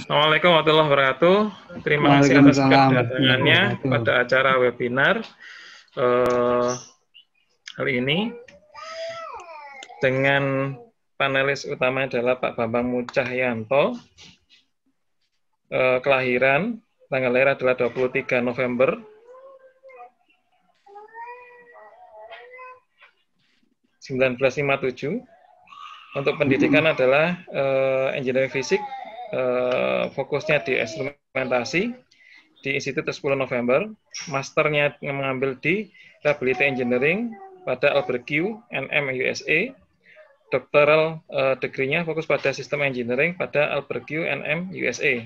Assalamualaikum warahmatullahi wabarakatuh. Terima kasih atas kedatangannya pada acara webinar hari ini dengan panelis utama adalah Pak Bambang Mucahyanto. Kelahiran, tanggal lahir adalah 23 November 1957. Untuk pendidikan adalah engineering fisik, fokusnya di instrumentasi di Institut 10 November. Masternya mengambil di Reliability Engineering pada Albert Q NM USA. Doctoral degree-nya fokus pada System Engineering pada Albert Q NM USA.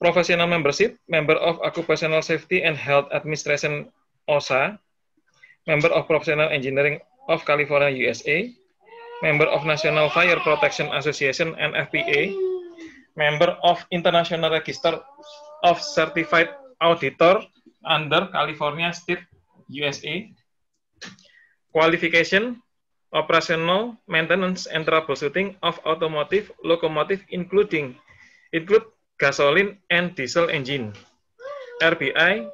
Professional membership, Member of Occupational Safety and Health Administration OSHA, Member of Professional Engineering of California USA, Member of National Fire Protection Association NFPA, Member of International Register of Certified Auditor under California State USA. Qualification, Operational Maintenance and Troubleshooting of Automotive Locomotive include gasoline and diesel engine. RBI,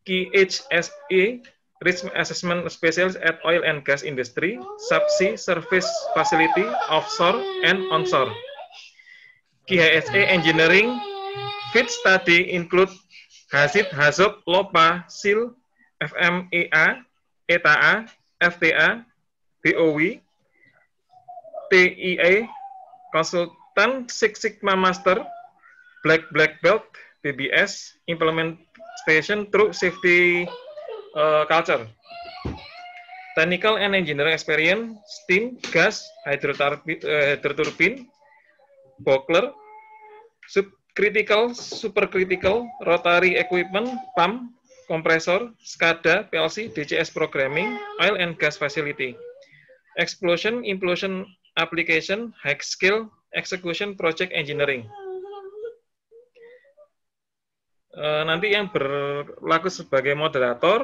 KHSE, Risk Assessment Specialist at Oil and Gas Industry, Subsea Service Facility, Offshore and Onshore. KHSE Engineering, Fit Study include Hasid, Hazop, LOPA, SIL, FMEA, ETA, FTA, BOW, TIA, Consultant, Six Sigma Master, Black Belt, BBS, Implementation through Safety Culture. Technical and Engineering Experience, Steam, Gas, Hydroturbine, Boiler, Subcritical, Supercritical, Rotary Equipment, Pump, Compressor, SCADA, PLC, DCS Programming, Oil and Gas Facility. Explosion, Implosion Application, High Skill, Execution, Project Engineering. Nanti yang berlaku sebagai moderator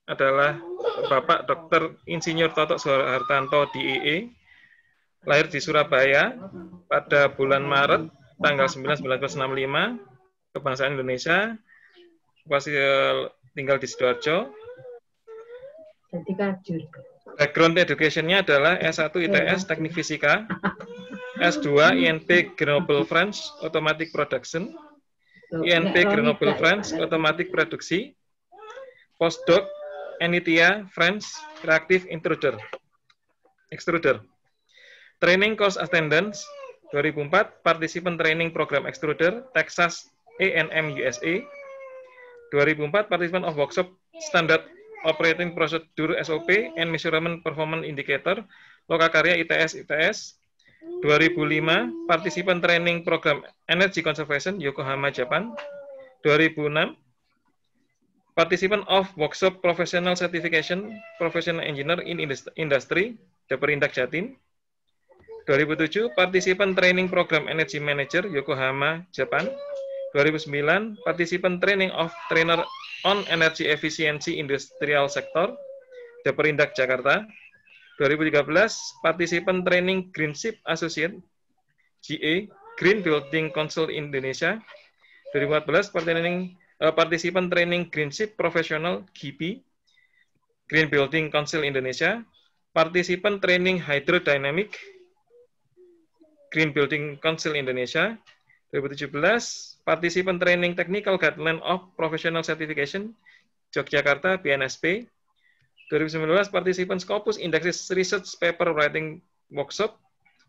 adalah Bapak Dr. Insinyur Toto Soehartanto DIE, lahir di Surabaya pada bulan Maret tanggal 9 1965, kebangsaan Indonesia, masih tinggal di Sidoarjo. Background education-nya adalah S1 ITS Teknik Fisika, S2 INP Grenoble France Automatic Production, INP Grenoble France Automatic Produksi, Postdoc Enitia France Reactive Extruder. Training Course Attendance 2004 Participant Training Program Extruder Texas A&M USA. 2004 Participant of Workshop Standard Operating Procedure SOP and Measurement Performance Indicator Lokakarya ITS. 2005 Participant Training Program Energy Conservation Yokohama Japan. 2006 Participant of Workshop Professional Certification Professional Engineer in Industry Deperindak Jatim. 2007 Participant Training Program Energy Manager Yokohama Japan. 2009 Participant Training of Trainer on Energy Efficiency Industrial Sector Deperindak Jakarta. 2013 Participant Training Greenship Associate GA Green Building Council Indonesia. 2014 Participant Training Greenship Professional GP Green Building Council Indonesia. Participant Training Hydrodynamic Green Building Council Indonesia. 2017 Participant Training Technical Guideline of Professional Certification Yogyakarta BNSP. 2019 Participant Scopus Indexes Research Paper Writing Workshop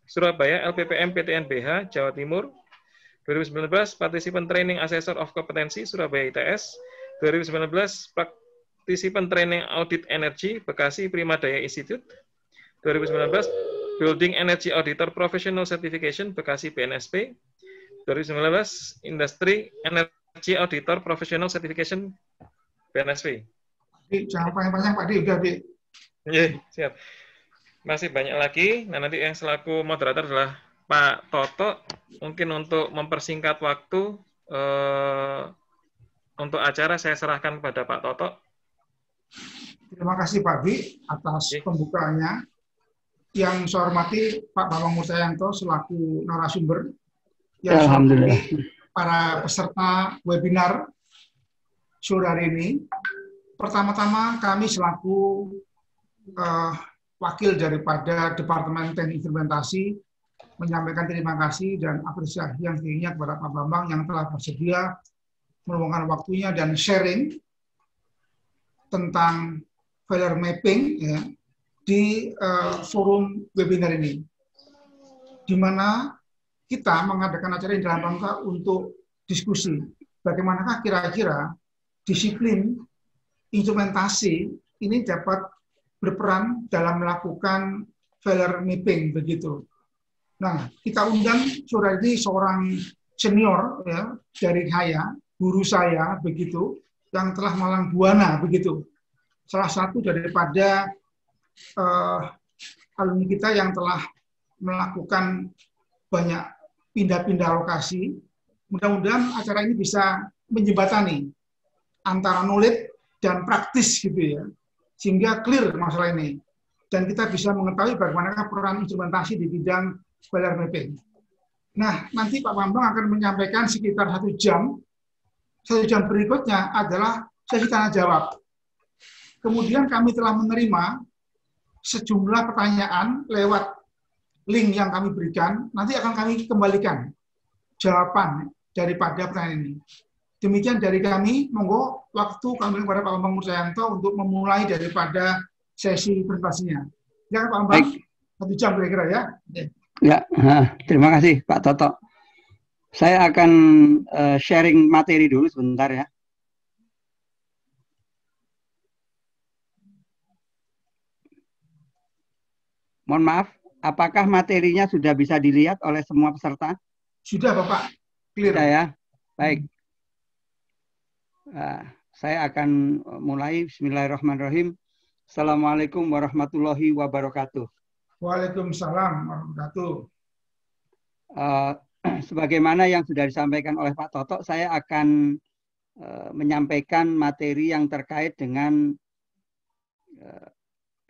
Surabaya LPPM PTNBH Jawa Timur. 2019 Participant Training Assessor of Kompetensi Surabaya ITS. 2019 Participant Training Audit Energy Bekasi Primadaya Institute. 2019 Building Energy Auditor Professional Certification Bekasi BNSP. 2019 Industry Energy Auditor Professional Certification BNSP. Jangan panjang-panjang Pak Di, udah Di. Iya, siap. Masih banyak lagi. Nah, nanti yang selaku moderator adalah Pak Toto. Mungkin untuk mempersingkat waktu untuk acara saya serahkan kepada Pak Toto. Terima kasih Pak Di atas pembukaannya. Yang saya hormati Pak Bambang Mucahyanto selaku narasumber yang saya Alhamdulillah. hormati para peserta webinar sore hari ini. Pertama-tama kami selaku wakil daripada Departemen Teknik Instrumentasi menyampaikan terima kasih dan apresiasi yang tingginya kepada Pak Bambang yang telah bersedia meluangkan waktunya dan sharing tentang failure mapping ya, di forum webinar ini, di mana kita mengadakan acara ini dalam rangka untuk diskusi bagaimanakah kira-kira disiplin instrumentasi ini dapat berperan dalam melakukan failure mapping begitu. Nah, kita undang sore ini seorang senior ya dari saya, guru saya begitu, yang telah malang buana begitu. Salah satu daripada alumni kita yang telah melakukan banyak pindah-pindah lokasi. Mudah-mudahan acara ini bisa menjembatani antara knowledge dan praktis gitu ya, sehingga clear masalah ini dan kita bisa mengetahui bagaimana peran instrumentasi di bidang failure mapping. Nah, nanti Pak Bambang akan menyampaikan sekitar 1 jam. 1 jam berikutnya adalah sesi tanya jawab. Kemudian kami telah menerima sejumlah pertanyaan lewat link yang kami berikan. Nanti akan kami kembalikan jawaban daripada pertanyaan ini. Demikian dari kami, monggo waktu kami kepada Pak Bambang Mursayanto untuk memulai daripada sesi presentasinya. Ya Pak Bambang, 1 jam kira-kira ya. Ya, terima kasih Pak Toto. Saya akan sharing materi dulu sebentar ya. Mohon maaf, apakah materinya sudah bisa dilihat oleh semua peserta? Sudah Bapak, clear. Sudah ya, baik. Saya akan mulai. Bismillahirrahmanirrahim. Assalamualaikum warahmatullahi wabarakatuh. Waalaikumsalam warahmatullahi wabarakatuh. Sebagaimana yang sudah disampaikan oleh Pak Toto, saya akan menyampaikan materi yang terkait dengan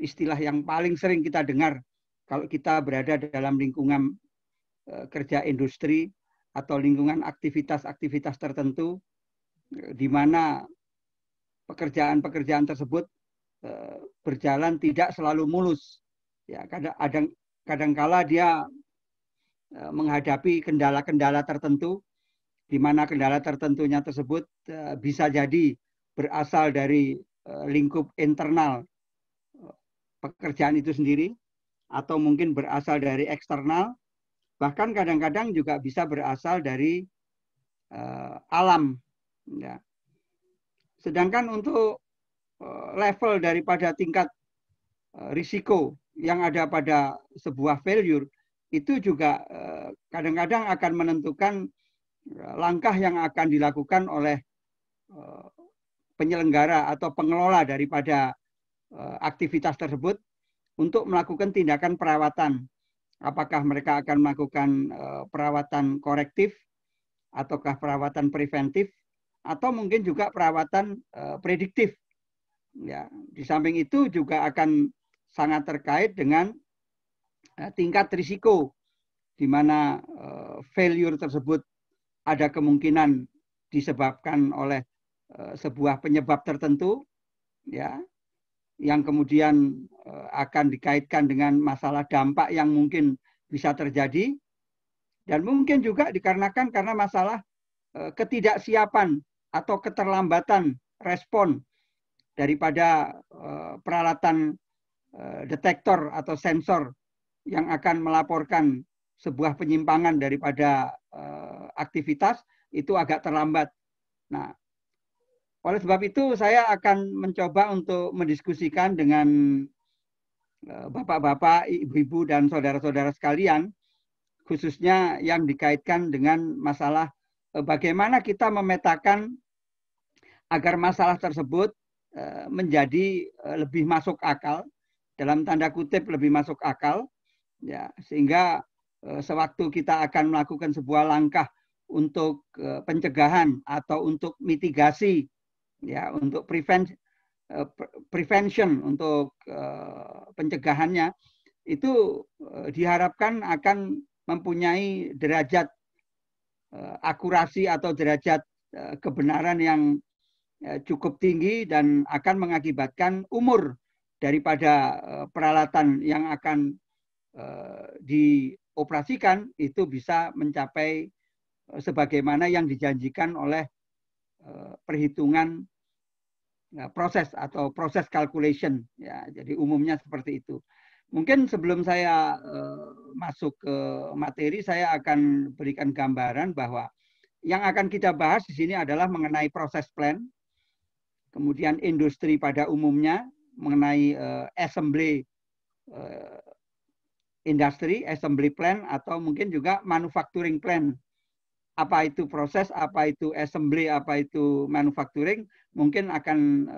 istilah yang paling sering kita dengar kalau kita berada dalam lingkungan kerja industri atau lingkungan aktivitas-aktivitas tertentu, di mana pekerjaan-pekerjaan tersebut berjalan tidak selalu mulus. Ya, kadang-kala dia menghadapi kendala-kendala tertentu, di mana kendala tertentunya tersebut bisa jadi berasal dari lingkup internal pekerjaan itu sendiri, atau mungkin berasal dari eksternal, bahkan kadang-kadang juga bisa berasal dari alam. Ya. Sedangkan untuk level daripada tingkat risiko yang ada pada sebuah failure, itu juga kadang-kadang akan menentukan langkah yang akan dilakukan oleh penyelenggara atau pengelola daripada aktivitas tersebut untuk melakukan tindakan perawatan. Apakah mereka akan melakukan perawatan korektif, ataukah perawatan preventif, atau mungkin juga perawatan prediktif. Ya, di samping itu juga akan sangat terkait dengan tingkat risiko, di mana failure tersebut ada kemungkinan disebabkan oleh sebuah penyebab tertentu, ya, yang kemudian akan dikaitkan dengan masalah dampak yang mungkin bisa terjadi, dan mungkin juga dikarenakan karena masalah ketidaksiapan atau keterlambatan respon daripada peralatan detektor atau sensor yang akan melaporkan sebuah penyimpangan daripada aktivitas itu agak terlambat. Nah, oleh sebab itu saya akan mencoba untuk mendiskusikan dengan bapak-bapak, ibu-ibu, dan saudara-saudara sekalian, khususnya yang dikaitkan dengan masalah bagaimana kita memetakan agar masalah tersebut menjadi lebih masuk akal, dalam tanda kutip lebih masuk akal, ya, sehingga sewaktu kita akan melakukan sebuah langkah untuk pencegahan atau untuk mitigasi, ya, untuk prevention, untuk pencegahannya, itu diharapkan akan mempunyai derajat akurasi atau derajat kebenaran yang cukup tinggi dan akan mengakibatkan umur daripada peralatan yang akan dioperasikan itu bisa mencapai sebagaimana yang dijanjikan oleh perhitungan proses atau proses calculation ya. Jadi umumnya seperti itu. Mungkin sebelum saya masuk ke materi, saya akan berikan gambaran bahwa yang akan kita bahas di sini adalah mengenai proses plan, kemudian industri pada umumnya, mengenai assembly industry, assembly plan, atau mungkin juga manufacturing plan. Apa itu proses, apa itu assembly, apa itu manufacturing, mungkin akan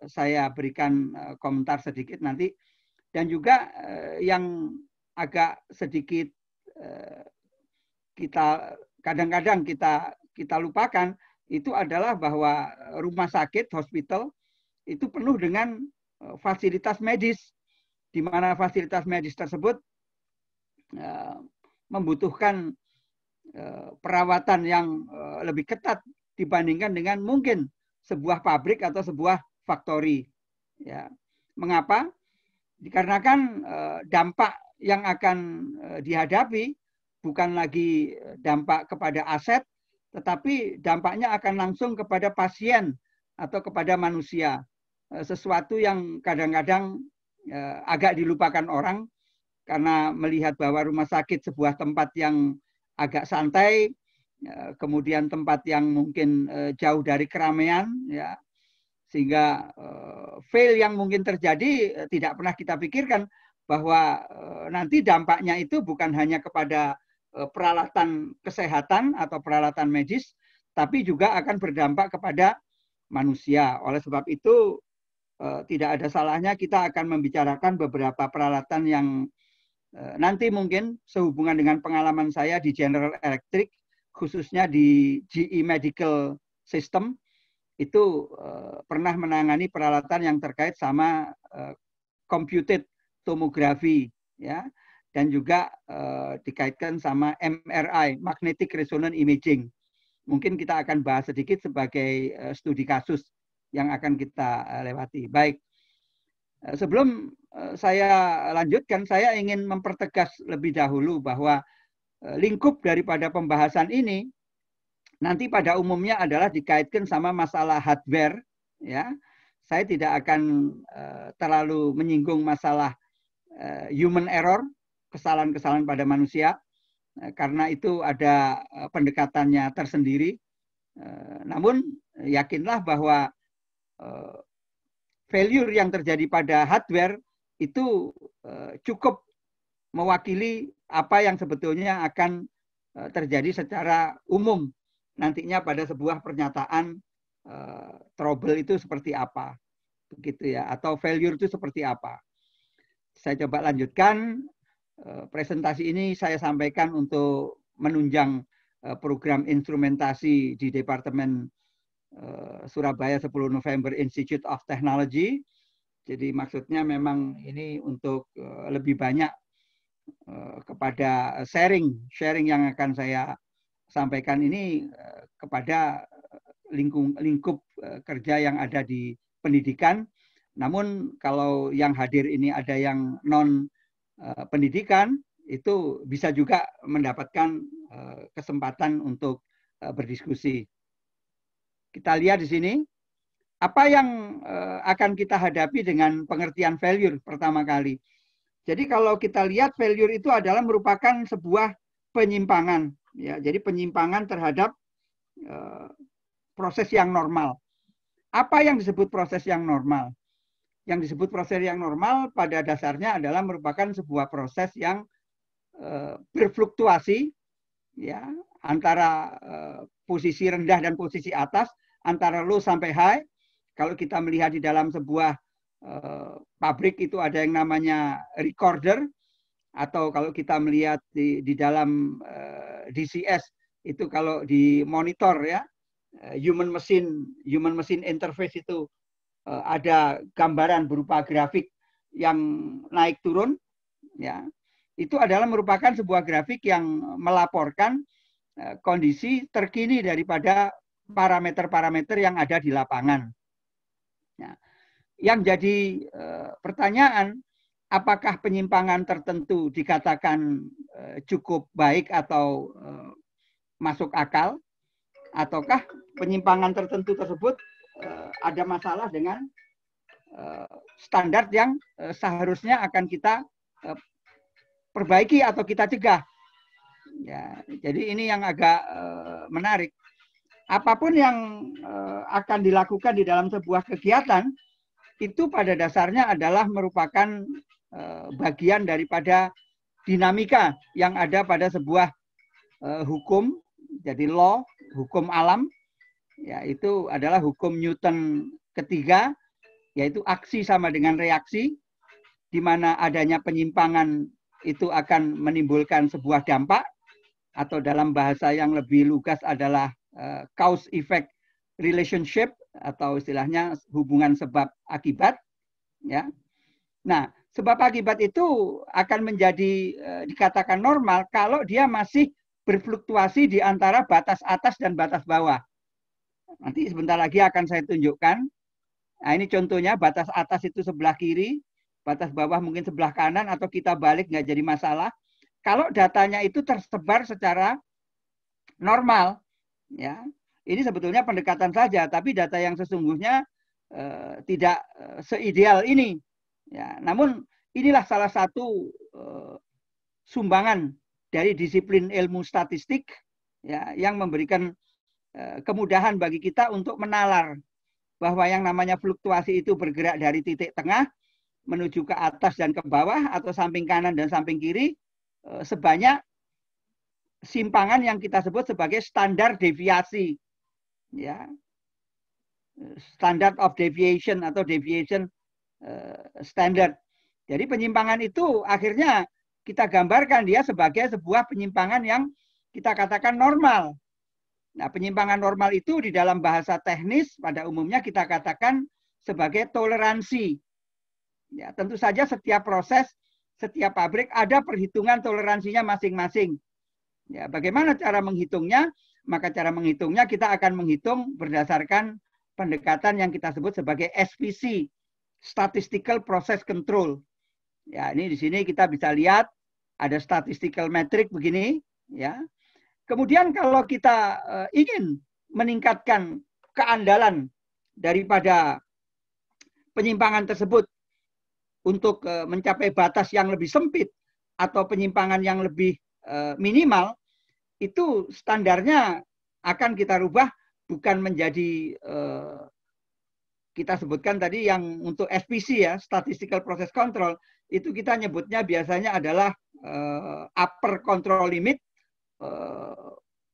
saya berikan komentar sedikit nanti. Dan juga yang agak sedikit kita kadang-kadang kita lupakan itu adalah bahwa rumah sakit, hospital itu penuh dengan fasilitas medis, di mana fasilitas medis tersebut membutuhkan perawatan yang lebih ketat dibandingkan dengan mungkin sebuah pabrik atau sebuah factory. Ya. Mengapa? Dikarenakan dampak yang akan dihadapi bukan lagi dampak kepada aset, tetapi dampaknya akan langsung kepada pasien atau kepada manusia. Sesuatu yang kadang-kadang agak dilupakan orang karena melihat bahwa rumah sakit sebuah tempat yang agak santai, kemudian tempat yang mungkin jauh dari keramaian, ya, sehingga fail yang mungkin terjadi tidak pernah kita pikirkan bahwa nanti dampaknya itu bukan hanya kepada peralatan kesehatan atau peralatan medis, tapi juga akan berdampak kepada manusia. Oleh sebab itu tidak ada salahnya kita akan membicarakan beberapa peralatan yang nanti mungkin sehubungan dengan pengalaman saya di General Electric, khususnya di GE Medical System, itu pernah menangani peralatan yang terkait sama computed tomography, ya, dan juga dikaitkan sama MRI, magnetic resonance imaging. Mungkin kita akan bahas sedikit sebagai studi kasus yang akan kita lewati. Baik, sebelum saya lanjutkan, saya ingin mempertegas lebih dahulu bahwa lingkup daripada pembahasan ini nanti pada umumnya adalah dikaitkan sama masalah hardware, ya. Saya tidak akan terlalu menyinggung masalah human error, kesalahan-kesalahan pada manusia, karena itu ada pendekatannya tersendiri. Namun yakinlah bahwa failure yang terjadi pada hardware itu cukup mewakili apa yang sebetulnya akan terjadi secara umum nantinya pada sebuah pernyataan trouble itu seperti apa, begitu ya, atau failure itu seperti apa. Saya coba lanjutkan. Presentasi ini saya sampaikan untuk menunjang program instrumentasi di Departemen Surabaya 10 November Institute of Technology. Jadi maksudnya memang ini untuk lebih banyak kepada sharing yang akan saya sampaikan ini kepada lingkup kerja yang ada di pendidikan. Namun kalau yang hadir ini ada yang non pendidikan, itu bisa juga mendapatkan kesempatan untuk berdiskusi. Kita lihat di sini apa yang akan kita hadapi dengan pengertian failure pertama kali. Jadi kalau kita lihat failure itu adalah merupakan sebuah penyimpangan. Ya, jadi penyimpangan terhadap proses yang normal. Apa yang disebut proses yang normal? Yang disebut proses yang normal pada dasarnya adalah merupakan sebuah proses yang berfluktuasi, ya, antara posisi rendah dan posisi atas, antara low sampai high. Kalau kita melihat di dalam sebuah pabrik itu ada yang namanya recorder, atau kalau kita melihat di dalam DCS itu kalau di monitor, ya, human machine interface itu ada gambaran berupa grafik yang naik turun, ya. Itu adalah merupakan sebuah grafik yang melaporkan kondisi terkini daripada parameter-parameter yang ada di lapangan. Nah, yang jadi pertanyaan, apakah penyimpangan tertentu dikatakan cukup baik atau masuk akal, ataukah penyimpangan tertentu tersebut ada masalah dengan standar yang seharusnya akan kita perbaiki atau kita cegah. Ya, jadi ini yang agak menarik. Apapun yang akan dilakukan di dalam sebuah kegiatan, itu pada dasarnya adalah merupakan bagian daripada dinamika yang ada pada sebuah hukum, jadi law, hukum alam, ya itu adalah hukum Newton ketiga, yaitu aksi sama dengan reaksi, di mana adanya penyimpangan itu akan menimbulkan sebuah dampak, atau dalam bahasa yang lebih lugas adalah cause effect relationship, atau istilahnya hubungan sebab akibat. Ya. Nah, sebab akibat itu akan menjadi dikatakan normal kalau dia masih berfluktuasi di antara batas atas dan batas bawah. Nanti sebentar lagi akan saya tunjukkan. Nah, ini contohnya batas atas itu sebelah kiri, batas bawah mungkin sebelah kanan, atau kita balik nggak jadi masalah. Kalau datanya itu tersebar secara normal, ya ini sebetulnya pendekatan saja, tapi data yang sesungguhnya tidak seideal ini. Ya, namun inilah salah satu sumbangan dari disiplin ilmu statistik, ya, yang memberikan kemudahan bagi kita untuk menalar bahwa yang namanya fluktuasi itu bergerak dari titik tengah menuju ke atas dan ke bawah, atau samping kanan dan samping kiri, sebanyak simpangan yang kita sebut sebagai standar deviasi, ya, standard of deviation atau deviation standard. Jadi penyimpangan itu akhirnya kita gambarkan dia sebagai sebuah penyimpangan yang kita katakan normal. Nah, penyimpangan normal itu di dalam bahasa teknis pada umumnya kita katakan sebagai toleransi. Ya, tentu saja setiap proses, setiap pabrik ada perhitungan toleransinya masing-masing. Ya, bagaimana cara menghitungnya? Maka cara menghitungnya kita akan menghitung berdasarkan pendekatan yang kita sebut sebagai SPC, Statistical Process Control. Ya, ini di sini kita bisa lihat ada statistical metric begini, ya. Kemudian kalau kita ingin meningkatkan keandalan daripada penyimpangan tersebut untuk mencapai batas yang lebih sempit atau penyimpangan yang lebih minimal, itu standarnya akan kita rubah bukan menjadi kita sebutkan tadi yang untuk SPC, ya, Statistical Process Control, itu kita nyebutnya biasanya adalah upper control limit,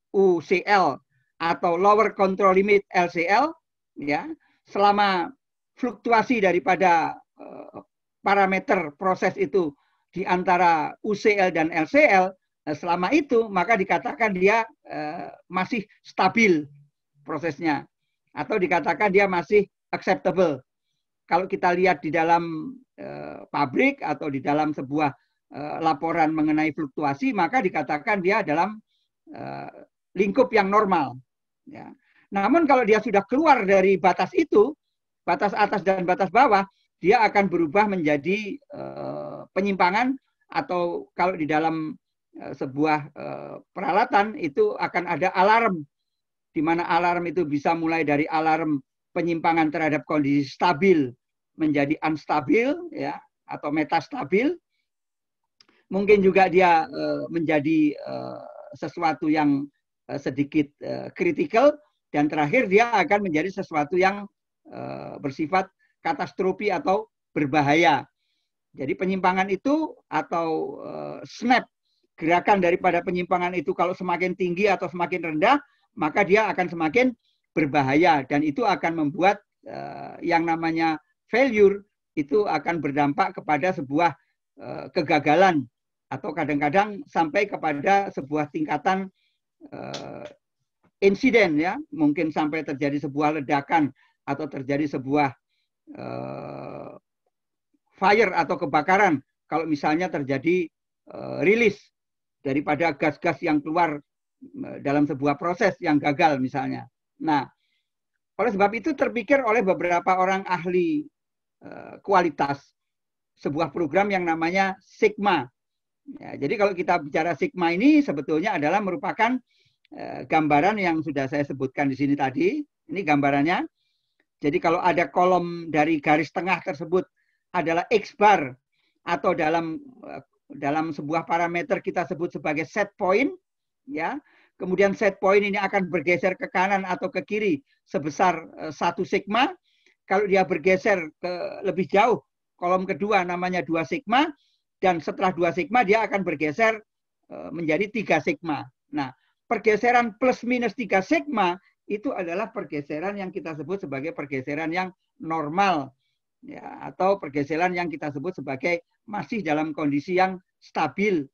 UCL, atau lower control limit, LCL, ya, selama fluktuasi daripada parameter proses itu di antara UCL dan LCL, selama itu maka dikatakan dia masih stabil prosesnya, atau dikatakan dia masih acceptable. Kalau kita lihat di dalam pabrik atau di dalam sebuah laporan mengenai fluktuasi, maka dikatakan dia dalam lingkup yang normal. Ya. Namun kalau dia sudah keluar dari batas itu, batas atas dan batas bawah, dia akan berubah menjadi penyimpangan, atau kalau di dalam sebuah peralatan itu akan ada alarm, di mana alarm itu bisa mulai dari alarm penyimpangan terhadap kondisi stabil menjadi unstabil, ya, atau metastabil. Mungkin juga dia menjadi sesuatu yang sedikit kritikal, dan terakhir dia akan menjadi sesuatu yang bersifat katastrofi atau berbahaya. Jadi penyimpangan itu atau snap, gerakan daripada penyimpangan itu kalau semakin tinggi atau semakin rendah, maka dia akan semakin berbahaya, dan itu akan membuat yang namanya failure itu akan berdampak kepada sebuah kegagalan, atau kadang-kadang sampai kepada sebuah tingkatan insiden, ya, mungkin sampai terjadi sebuah ledakan atau terjadi sebuah fire atau kebakaran kalau misalnya terjadi rilis daripada gas-gas yang keluar dalam sebuah proses yang gagal misalnya. Nah, oleh sebab itu terpikir oleh beberapa orang ahli kualitas sebuah program yang namanya Sigma. Ya, jadi kalau kita bicara Sigma ini sebetulnya adalah merupakan gambaran yang sudah saya sebutkan di sini tadi. Ini gambarannya. Jadi kalau ada kolom dari garis tengah tersebut adalah X bar atau dalam sebuah parameter kita sebut sebagai set point, ya. Kemudian set point ini akan bergeser ke kanan atau ke kiri sebesar 1 sigma. Kalau dia bergeser ke lebih jauh, kolom kedua namanya 2 sigma, dan setelah 2 sigma dia akan bergeser menjadi 3 sigma. Nah, pergeseran plus minus 3 sigma itu adalah pergeseran yang kita sebut sebagai pergeseran yang normal, ya, atau pergeseran yang kita sebut sebagai masih dalam kondisi yang stabil,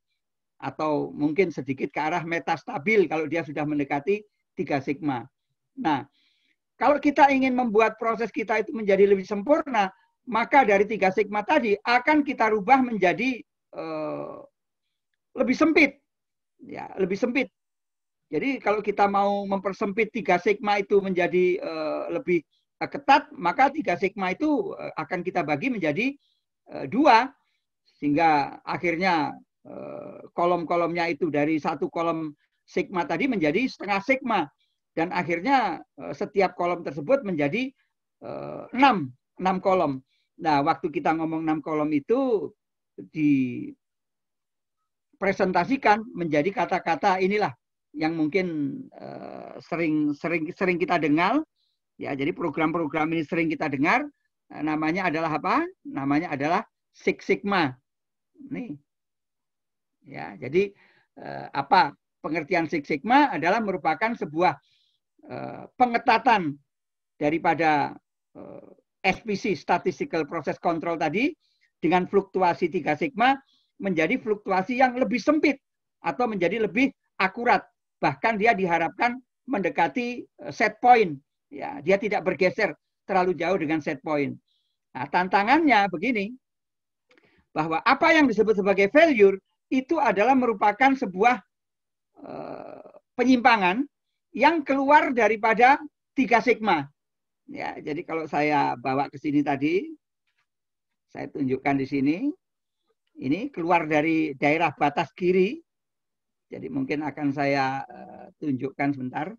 atau mungkin sedikit ke arah metastabil kalau dia sudah mendekati 3 sigma. Nah, kalau kita ingin membuat proses kita itu menjadi lebih sempurna, maka dari 3 sigma tadi akan kita rubah menjadi lebih sempit. Ya, lebih sempit. Jadi kalau kita mau mempersempit 3 sigma itu menjadi lebih ketat, maka 3 sigma itu akan kita bagi menjadi 2, sehingga akhirnya kolom-kolomnya itu dari 1 kolom sigma tadi menjadi setengah sigma. Dan akhirnya setiap kolom tersebut menjadi 6 kolom. Nah, waktu kita ngomong 6 kolom itu dipresentasikan menjadi kata-kata inilah yang mungkin sering kita dengar. Ya, jadi program-program ini sering kita dengar. Namanya adalah apa? Namanya adalah Six Sigma. Nih. Ya, jadi apa pengertian Six Sigma adalah merupakan sebuah pengetatan daripada SPC, Statistical Process Control tadi, dengan fluktuasi 3 sigma menjadi fluktuasi yang lebih sempit atau menjadi lebih akurat. Bahkan dia diharapkan mendekati set point. Ya, dia tidak bergeser terlalu jauh dengan set point. Nah, tantangannya begini, bahwa apa yang disebut sebagai failure itu adalah merupakan sebuah penyimpangan yang keluar daripada 3 sigma. Ya, jadi kalau saya bawa ke sini tadi, saya tunjukkan di sini, ini keluar dari daerah batas kiri. Jadi mungkin akan saya tunjukkan sebentar.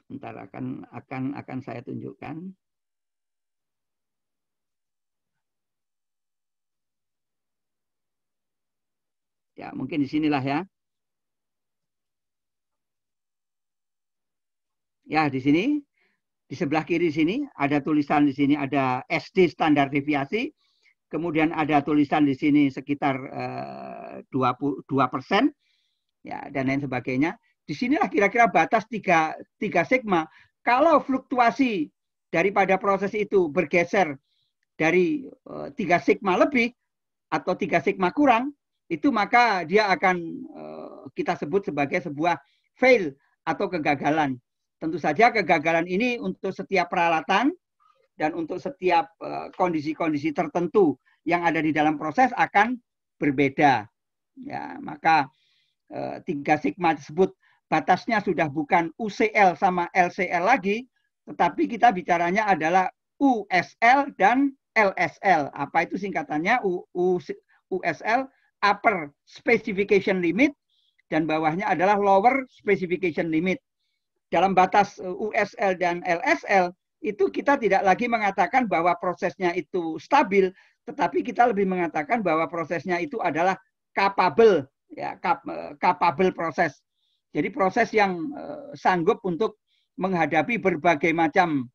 Sebentar akan saya tunjukkan. Ya, mungkin di sinilah ya. Ya, di sini, di sebelah kiri sini ada tulisan di sini ada SD standar deviasi, kemudian ada tulisan di sini sekitar 22%, ya, dan lain sebagainya. Di sinilah kira-kira batas 3 sigma. Kalau fluktuasi daripada proses itu bergeser dari 3 sigma lebih atau 3 sigma kurang, itu maka dia akan kita sebut sebagai sebuah fail atau kegagalan. Tentu saja kegagalan ini untuk setiap peralatan dan untuk setiap kondisi-kondisi tertentu yang ada di dalam proses akan berbeda. Ya, maka 3 sigma tersebut batasnya sudah bukan UCL sama LCL lagi, tetapi kita bicaranya adalah USL dan LSL. Apa itu singkatannya? USL, Upper Specification Limit, dan bawahnya adalah Lower Specification Limit. Dalam batas USL dan LSL itu kita tidak lagi mengatakan bahwa prosesnya itu stabil, tetapi kita lebih mengatakan bahwa prosesnya itu adalah capable, ya, capable proses. Jadi proses yang sanggup untuk menghadapi berbagai macam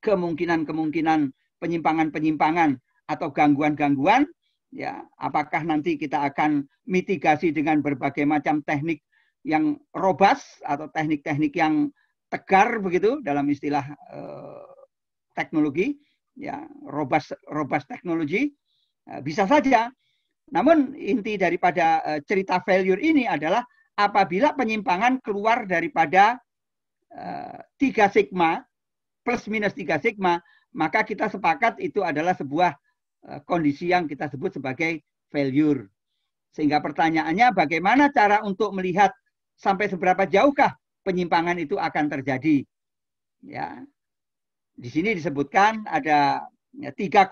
kemungkinan-kemungkinan penyimpangan-penyimpangan atau gangguan-gangguan. Ya, apakah nanti kita akan mitigasi dengan berbagai macam teknik yang robust atau teknik-teknik yang tegar begitu dalam istilah teknologi, ya, robust teknologi, bisa saja. Namun inti daripada cerita failure ini adalah apabila penyimpangan keluar daripada 3 sigma plus minus 3 sigma, maka kita sepakat itu adalah sebuah kondisi yang kita sebut sebagai failure. Sehingga pertanyaannya bagaimana cara untuk melihat sampai seberapa jauhkah penyimpangan itu akan terjadi. Ya. Di sini disebutkan ada 3,4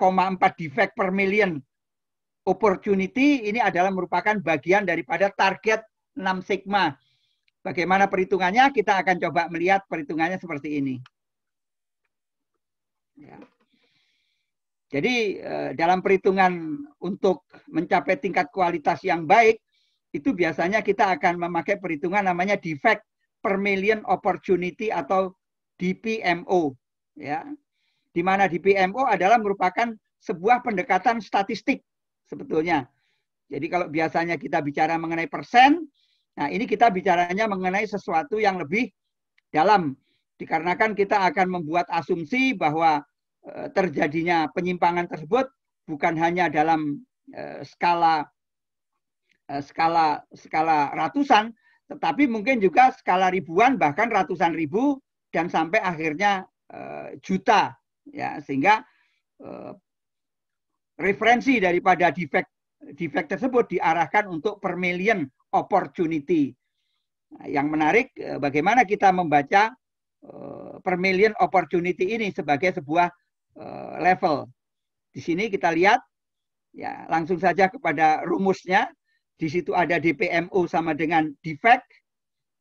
defect per million opportunity. Ini adalah merupakan bagian daripada target 6 sigma. Bagaimana perhitungannya? Kita akan coba melihat perhitungannya seperti ini. Ya. Jadi dalam perhitungan untuk mencapai tingkat kualitas yang baik, itu biasanya kita akan memakai perhitungan namanya defect per million opportunity atau DPMO. Ya. Di mana DPMO adalah merupakan sebuah pendekatan statistik sebetulnya. Jadi kalau biasanya kita bicara mengenai persen, nah ini kita bicaranya mengenai sesuatu yang lebih dalam. Dikarenakan kita akan membuat asumsi bahwa terjadinya penyimpangan tersebut bukan hanya dalam skala ratusan, tetapi mungkin juga skala ribuan, bahkan ratusan ribu, dan sampai akhirnya juta. Ya, sehingga referensi daripada defect tersebut diarahkan untuk per million opportunity. Nah, yang menarik, bagaimana kita membaca per million opportunity ini sebagai sebuah level. Di sini kita lihat, ya langsung saja kepada rumusnya. Di situ ada DPMO sama dengan defect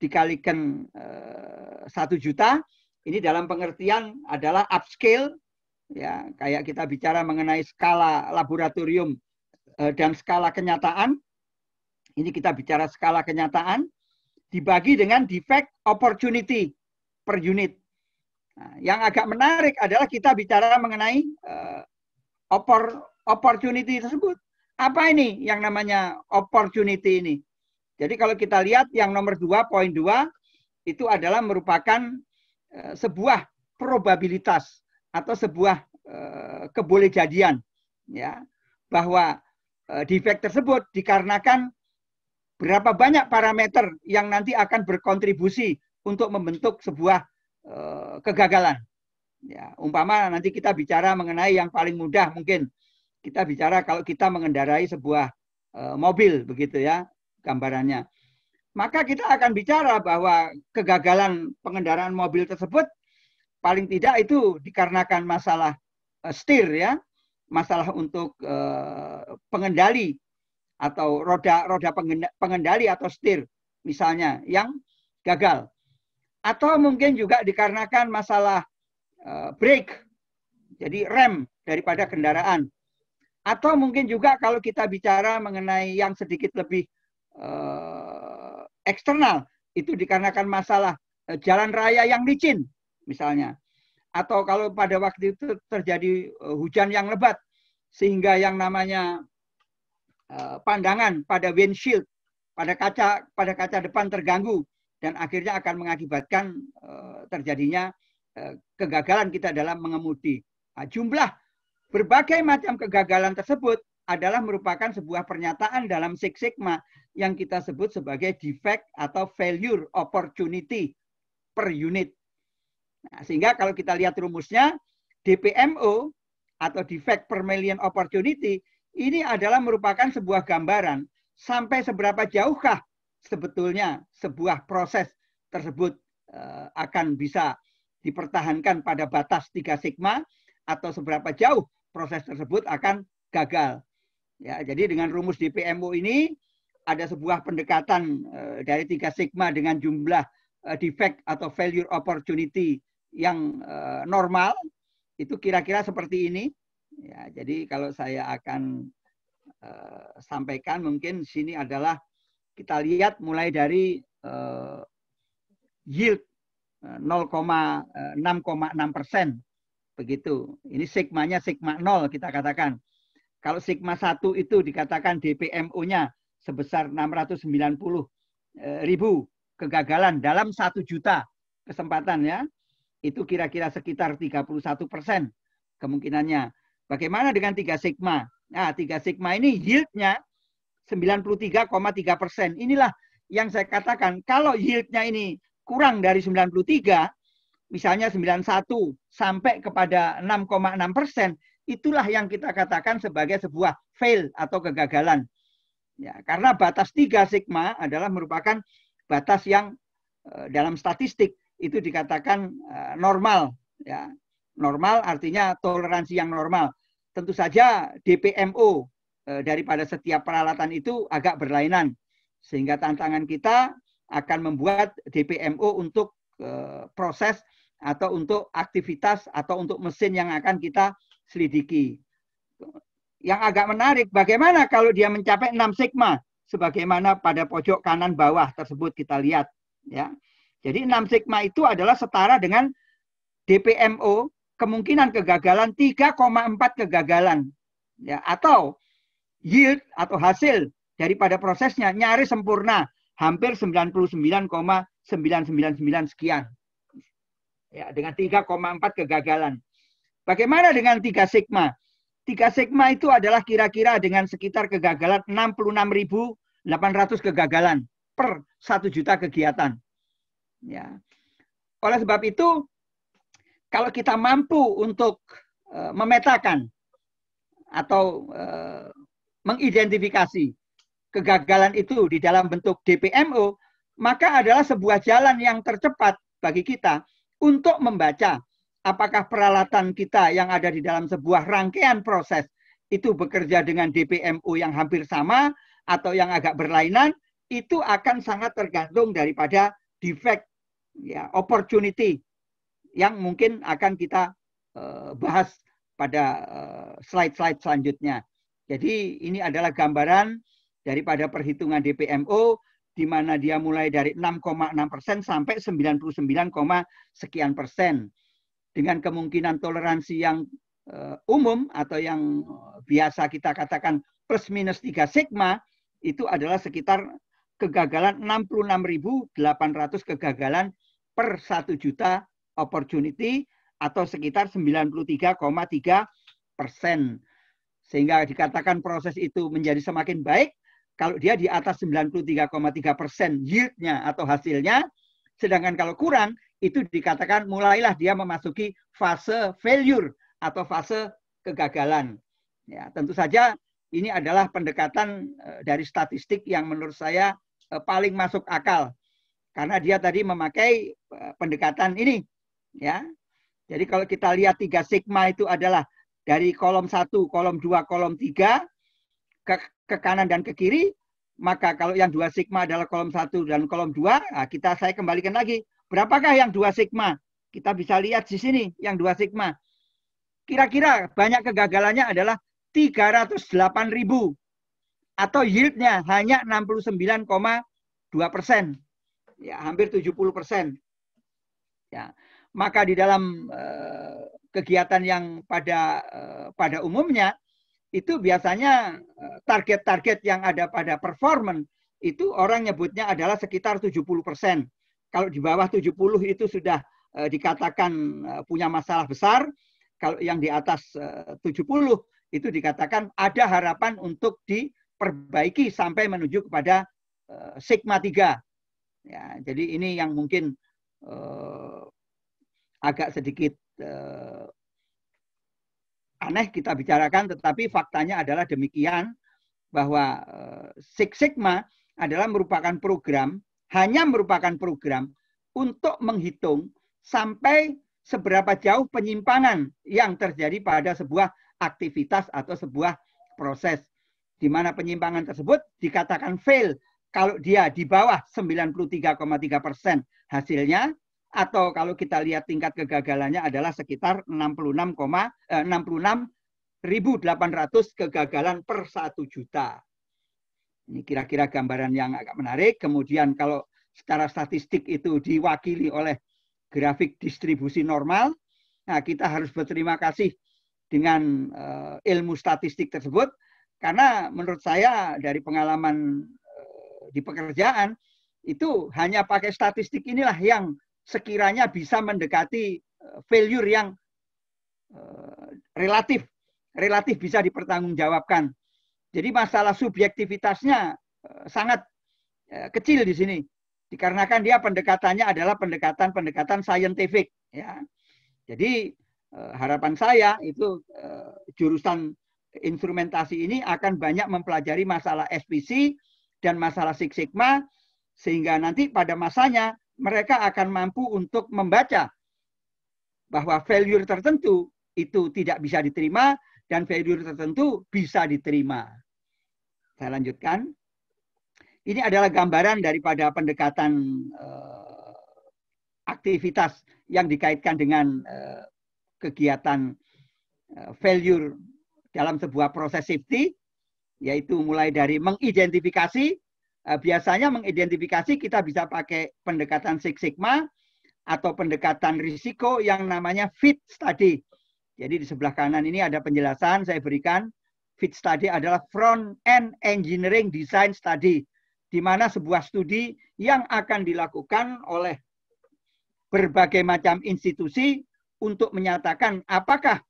dikalikan 1 juta. Ini dalam pengertian adalah upscale, ya kayak kita bicara mengenai skala laboratorium dan skala kenyataan. Ini kita bicara skala kenyataan dibagi dengan defect opportunity per unit. Nah, yang agak menarik adalah kita bicara mengenai opportunity tersebut. Apa ini yang namanya opportunity ini? Jadi kalau kita lihat yang nomor 2.2 itu adalah merupakan sebuah probabilitas atau sebuah kebolehjadian, ya, bahwa defect tersebut dikarenakan berapa banyak parameter yang nanti akan berkontribusi untuk membentuk sebuah kegagalan. Ya, umpama nanti kita bicara mengenai yang paling mudah, mungkin kita bicara kalau kita mengendarai sebuah mobil, begitu ya gambarannya. Maka kita akan bicara bahwa kegagalan pengendaraan mobil tersebut paling tidak itu dikarenakan masalah setir, ya, masalah untuk pengendali atau roda pengendali atau setir misalnya yang gagal. Atau mungkin juga dikarenakan masalah brake, jadi rem daripada kendaraan. Atau mungkin juga kalau kita bicara mengenai yang sedikit lebih eksternal, itu dikarenakan masalah jalan raya yang licin misalnya. Atau kalau pada waktu itu terjadi hujan yang lebat, sehingga yang namanya pandangan pada windshield, pada kaca depan terganggu, dan akhirnya akan mengakibatkan terjadinya kegagalan kita dalam mengemudi. Nah, jumlah berbagai macam kegagalan tersebut adalah merupakan sebuah pernyataan dalam Six Sigma yang kita sebut sebagai defect atau failure opportunity per unit. Nah, sehingga kalau kita lihat rumusnya, DPMO atau defect per million opportunity ini adalah merupakan sebuah gambaran sampai seberapa jauhkah sebetulnya sebuah proses tersebut akan bisa dipertahankan pada batas 3 sigma atau seberapa jauh proses tersebut akan gagal. Ya, jadi dengan rumus DPMO ini ada sebuah pendekatan dari 3 sigma dengan jumlah defect atau failure opportunity yang normal, itu kira-kira seperti ini. Ya, jadi kalau saya akan sampaikan mungkin sini adalah kita lihat mulai dari yield 0,6,6%. Begitu. Ini sigmanya sigma 0 kita katakan. Kalau sigma 1 itu dikatakan DPMO-nya sebesar 690.000 kegagalan dalam 1 juta kesempatan, ya. Itu kira-kira sekitar 31% kemungkinannya. Bagaimana dengan 3 sigma? Nah, 3 sigma ini yield-nya 93,3%. Inilah yang saya katakan, kalau yield-nya ini kurang dari 93, misalnya 91 sampai kepada 6,6%, itulah yang kita katakan sebagai sebuah fail atau kegagalan. Ya, karena batas 3 sigma adalah merupakan batas yang dalam statistik itu dikatakan normal. Ya. Normal artinya toleransi yang normal. Tentu saja DPMO daripada setiap peralatan itu agak berlainan. Sehingga tantangan kita akan membuat DPMO untuk proses atau untuk aktivitas atau untuk mesin yang akan kita selidiki. Yang agak menarik, bagaimana kalau dia mencapai 6 sigma? Sebagaimana pada pojok kanan bawah tersebut kita lihat. Ya. Jadi 6 sigma itu adalah setara dengan DPMO, kemungkinan kegagalan 3,4 kegagalan. Ya, atau yield atau hasil daripada prosesnya nyaris sempurna, hampir 99,999 sekian. Ya, dengan 3,4 kegagalan. Bagaimana dengan 3 sigma? 3 sigma itu adalah kira-kira dengan sekitar kegagalan 66.800 kegagalan per 1 juta kegiatan. Ya. Oleh sebab itu, kalau kita mampu untuk memetakan atau mengidentifikasi kegagalan itu di dalam bentuk DPMO, maka adalah sebuah jalan yang tercepat bagi kita untuk membaca apakah peralatan kita yang ada di dalam sebuah rangkaian proses itu bekerja dengan DPMO yang hampir sama atau yang agak berlainan, itu akan sangat tergantung daripada defect, ya, opportunity yang mungkin akan kita bahas pada slide-slide selanjutnya. Jadi ini adalah gambaran daripada perhitungan DPMO, di mana dia mulai dari 6,6% sampai 99, sekian persen. Dengan kemungkinan toleransi yang umum atau yang biasa kita katakan plus minus 3 sigma, itu adalah sekitar kegagalan 66.800 kegagalan per 1 juta opportunity atau sekitar 93,3%. Sehingga dikatakan proses itu menjadi semakin baik kalau dia di atas 93,3% yield-nya atau hasilnya, sedangkan kalau kurang, itu dikatakan mulailah dia memasuki fase failure atau fase kegagalan. Ya, tentu saja ini adalah pendekatan dari statistik yang menurut saya paling masuk akal. Karena dia tadi memakai pendekatan ini. Ya. Jadi kalau kita lihat 3 sigma itu adalah dari kolom 1, kolom 2, kolom 3, ke kanan dan ke kiri, maka kalau yang 2 sigma adalah kolom 1 dan kolom 2, nah saya kembalikan lagi. Berapakah yang 2 sigma? Kita bisa lihat di sini yang 2 sigma. Kira-kira banyak kegagalannya adalah 308.000 atau yieldnya hanya 69,2%. Ya, hampir 70%. Ya. Maka di dalam kegiatan yang pada umumnya itu biasanya target-target yang ada pada performance itu orang nyebutnya adalah sekitar 70%. Kalau di bawah 70 itu sudah dikatakan punya masalah besar. Kalau yang di atas 70 itu dikatakan ada harapan untuk diperbaiki sampai menuju kepada sigma 3. Ya, jadi ini yang mungkin agak sedikit aneh kita bicarakan, tetapi faktanya adalah demikian, bahwa Six Sigma adalah merupakan program, hanya merupakan program untuk menghitung sampai seberapa jauh penyimpangan yang terjadi pada sebuah aktivitas atau sebuah proses, di mana penyimpangan tersebut dikatakan fail kalau dia di bawah 93,3% hasilnya, atau kalau kita lihat tingkat kegagalannya adalah sekitar 66.800 kegagalan per 1 juta. Ini kira-kira gambaran yang agak menarik. Kemudian kalau secara statistik itu diwakili oleh grafik distribusi normal, nah kita harus berterima kasih dengan ilmu statistik tersebut, karena menurut saya dari pengalaman di pekerjaan itu hanya pakai statistik inilah yang sekiranya bisa mendekati failure yang relatif bisa dipertanggungjawabkan. Jadi masalah subjektivitasnya sangat kecil di sini, dikarenakan dia pendekatannya adalah pendekatan scientific. Ya. Jadi harapan saya itu jurusan instrumentasi ini akan banyak mempelajari masalah SPC dan masalah Six Sigma, sehingga nanti pada masanya mereka akan mampu untuk membaca bahwa failure tertentu itu tidak bisa diterima dan failure tertentu bisa diterima. Saya lanjutkan. Ini adalah gambaran daripada pendekatan aktivitas yang dikaitkan dengan kegiatan failure dalam sebuah proses safety, yaitu mulai dari mengidentifikasi. Biasanya mengidentifikasi kita bisa pakai pendekatan Six Sigma atau pendekatan risiko yang namanya FIT study. Jadi di sebelah kanan ini ada penjelasan saya berikan. FIT study adalah Front End Engineering Design Study, di mana sebuah studi yang akan dilakukan oleh berbagai macam institusi untuk menyatakan apakah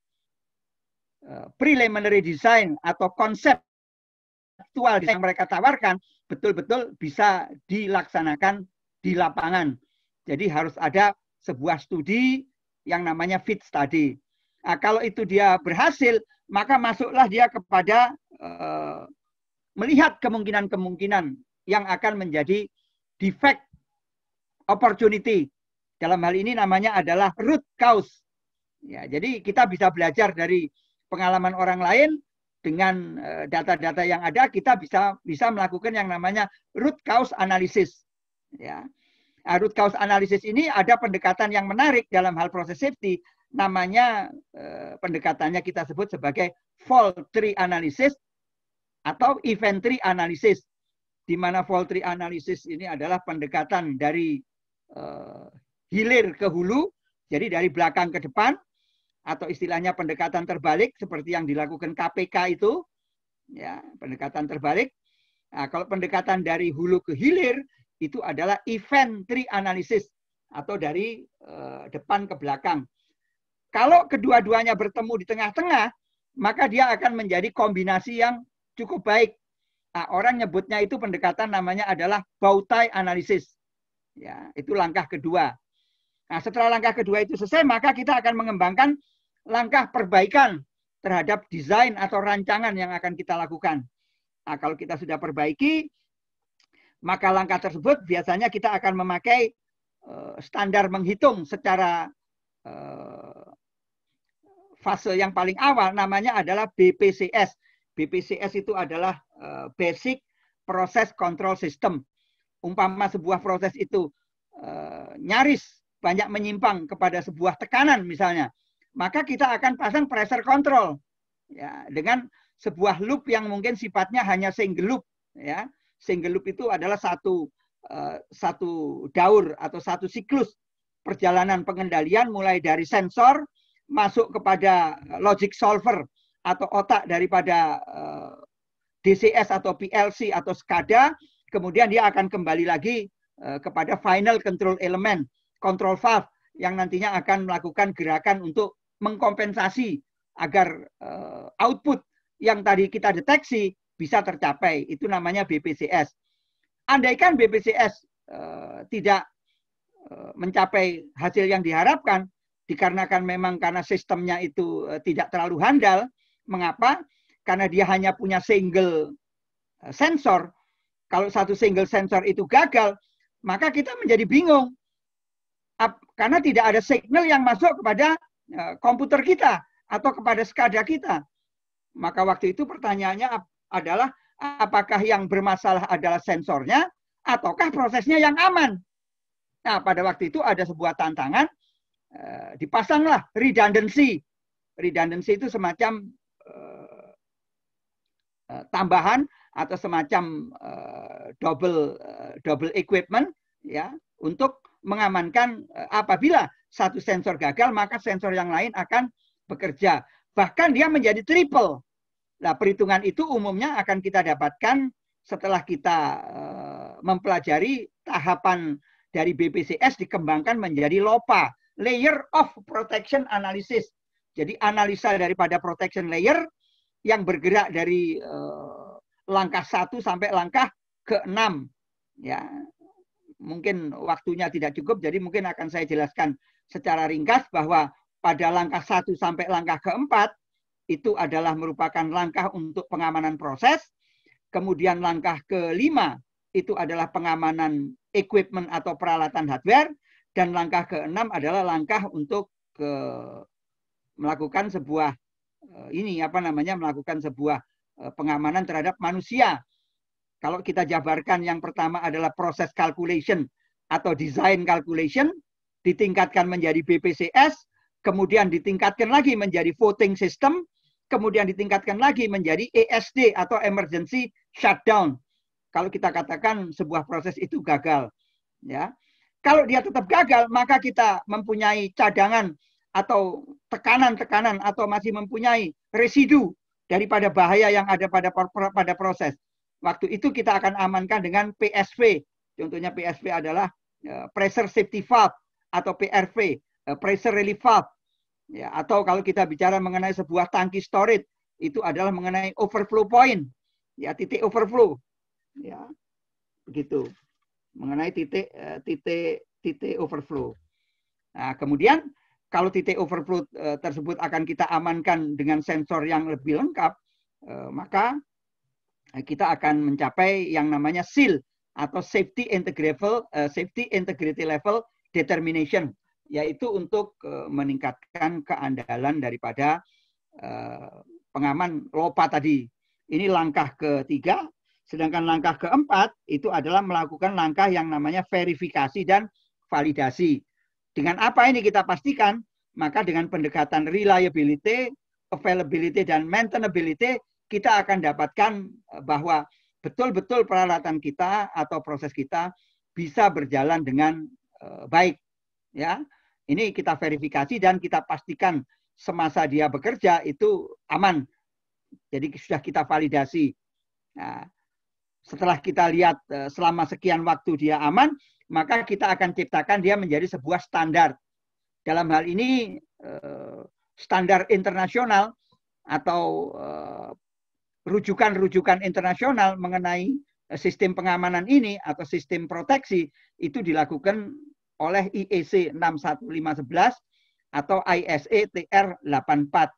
preliminary design atau konsep aktual yang mereka tawarkan betul-betul bisa dilaksanakan di lapangan. Jadi harus ada sebuah studi yang namanya FIT study. Nah, kalau itu dia berhasil, maka masuklah dia kepada melihat kemungkinan-kemungkinan yang akan menjadi defect opportunity. Dalam hal ini namanya adalah root cause. Ya, jadi kita bisa belajar dari pengalaman orang lain. Dengan data-data yang ada, kita bisa melakukan yang namanya root cause analysis. Ya. Root cause analysis ini ada pendekatan yang menarik dalam hal proses safety. Namanya pendekatannya kita sebut sebagai fault tree analysis atau event tree analysis. Di mana fault tree analysis ini adalah pendekatan dari hilir ke hulu, jadi dari belakang ke depan, atau istilahnya pendekatan terbalik seperti yang dilakukan KPK itu, ya, pendekatan terbalik. Nah, kalau pendekatan dari hulu ke hilir itu adalah event tree analysis atau dari depan ke belakang. Kalau kedua-duanya bertemu di tengah-tengah, maka dia akan menjadi kombinasi yang cukup baik. Nah, orang nyebutnya itu pendekatan namanya adalah bow tie analysis. Ya, itu langkah kedua. Nah, setelah langkah kedua itu selesai, maka kita akan mengembangkan langkah perbaikan terhadap desain atau rancangan yang akan kita lakukan. Nah, kalau kita sudah perbaiki, maka langkah tersebut biasanya kita akan memakai standar menghitung secara fase yang paling awal, namanya adalah BPCS. BPCS itu adalah Basic Process Control System. Umpama sebuah proses itu nyaris banyak menyimpang kepada sebuah tekanan misalnya, maka kita akan pasang pressure control, ya, dengan sebuah loop yang mungkin sifatnya hanya single loop. Ya. Single loop itu adalah satu daur atau satu siklus perjalanan pengendalian mulai dari sensor masuk kepada logic solver atau otak daripada DCS atau PLC atau SCADA, kemudian dia akan kembali lagi kepada final control element, control valve, yang nantinya akan melakukan gerakan untuk mengkompensasi agar output yang tadi kita deteksi bisa tercapai. Itu namanya BPCS. Andaikan BPCS tidak mencapai hasil yang diharapkan, dikarenakan memang karena sistemnya itu tidak terlalu handal. Mengapa? Karena dia hanya punya single sensor. Kalau satu single sensor itu gagal, maka kita menjadi bingung. Karena tidak ada signal yang masuk kepada komputer kita atau kepada SCADA kita. Maka waktu itu pertanyaannya adalah apakah yang bermasalah adalah sensornya ataukah prosesnya yang aman. Nah, pada waktu itu ada sebuah tantangan, dipasanglah redundancy. Redundancy itu semacam tambahan atau semacam double equipment, ya, untuk mengamankan apabila satu sensor gagal, maka sensor yang lain akan bekerja. Bahkan dia menjadi triple. Nah, perhitungan itu umumnya akan kita dapatkan setelah kita mempelajari tahapan dari BPCS dikembangkan menjadi LOPA, Layer of Protection Analysis. Jadi analisa daripada protection layer yang bergerak dari langkah 1 sampai langkah ke-6. Ya, mungkin waktunya tidak cukup, jadi mungkin akan saya jelaskan secara ringkas bahwa pada langkah 1 sampai langkah keempat itu adalah merupakan langkah untuk pengamanan proses. Kemudian langkah kelima itu adalah pengamanan equipment atau peralatan hardware. Dan langkah keenam adalah langkah untuk melakukan sebuah melakukan sebuah pengamanan terhadap manusia. Kalau kita jabarkan, yang pertama adalah proses calculation atau design calculation, ditingkatkan menjadi BPCS, kemudian ditingkatkan lagi menjadi voting system, kemudian ditingkatkan lagi menjadi ESD atau emergency shutdown. Kalau kita katakan sebuah proses itu gagal, ya. Kalau dia tetap gagal, maka kita mempunyai cadangan atau tekanan-tekanan atau masih mempunyai residu daripada bahaya yang ada pada proses. Waktu itu kita akan amankan dengan PSV. Contohnya PSV adalah pressure safety valve atau PRV, pressure relief valve. Ya, atau kalau kita bicara mengenai sebuah tangki storage, itu adalah mengenai overflow point, ya, titik overflow. Ya, begitu. Mengenai titik overflow. Nah, kemudian kalau titik overflow tersebut akan kita amankan dengan sensor yang lebih lengkap, maka kita akan mencapai yang namanya SEAL atau Safety Integrity Level Determination, yaitu untuk meningkatkan keandalan daripada pengaman LOPA tadi. Ini langkah ketiga. Sedangkan langkah keempat itu adalah melakukan langkah yang namanya verifikasi dan validasi. Dengan apa ini kita pastikan? Maka dengan pendekatan reliability, availability, dan maintainability, kita akan dapatkan bahwa betul-betul peralatan kita atau proses kita bisa berjalan dengan baik. Ya, ini kita verifikasi dan kita pastikan semasa dia bekerja itu aman. Jadi sudah kita validasi. Nah, setelah kita lihat selama sekian waktu dia aman, maka kita akan ciptakan dia menjadi sebuah standar. Dalam hal ini standar internasional atau rujukan-rujukan internasional mengenai sistem pengamanan ini atau sistem proteksi itu dilakukan oleh IEC 61511 atau ISA TR 84.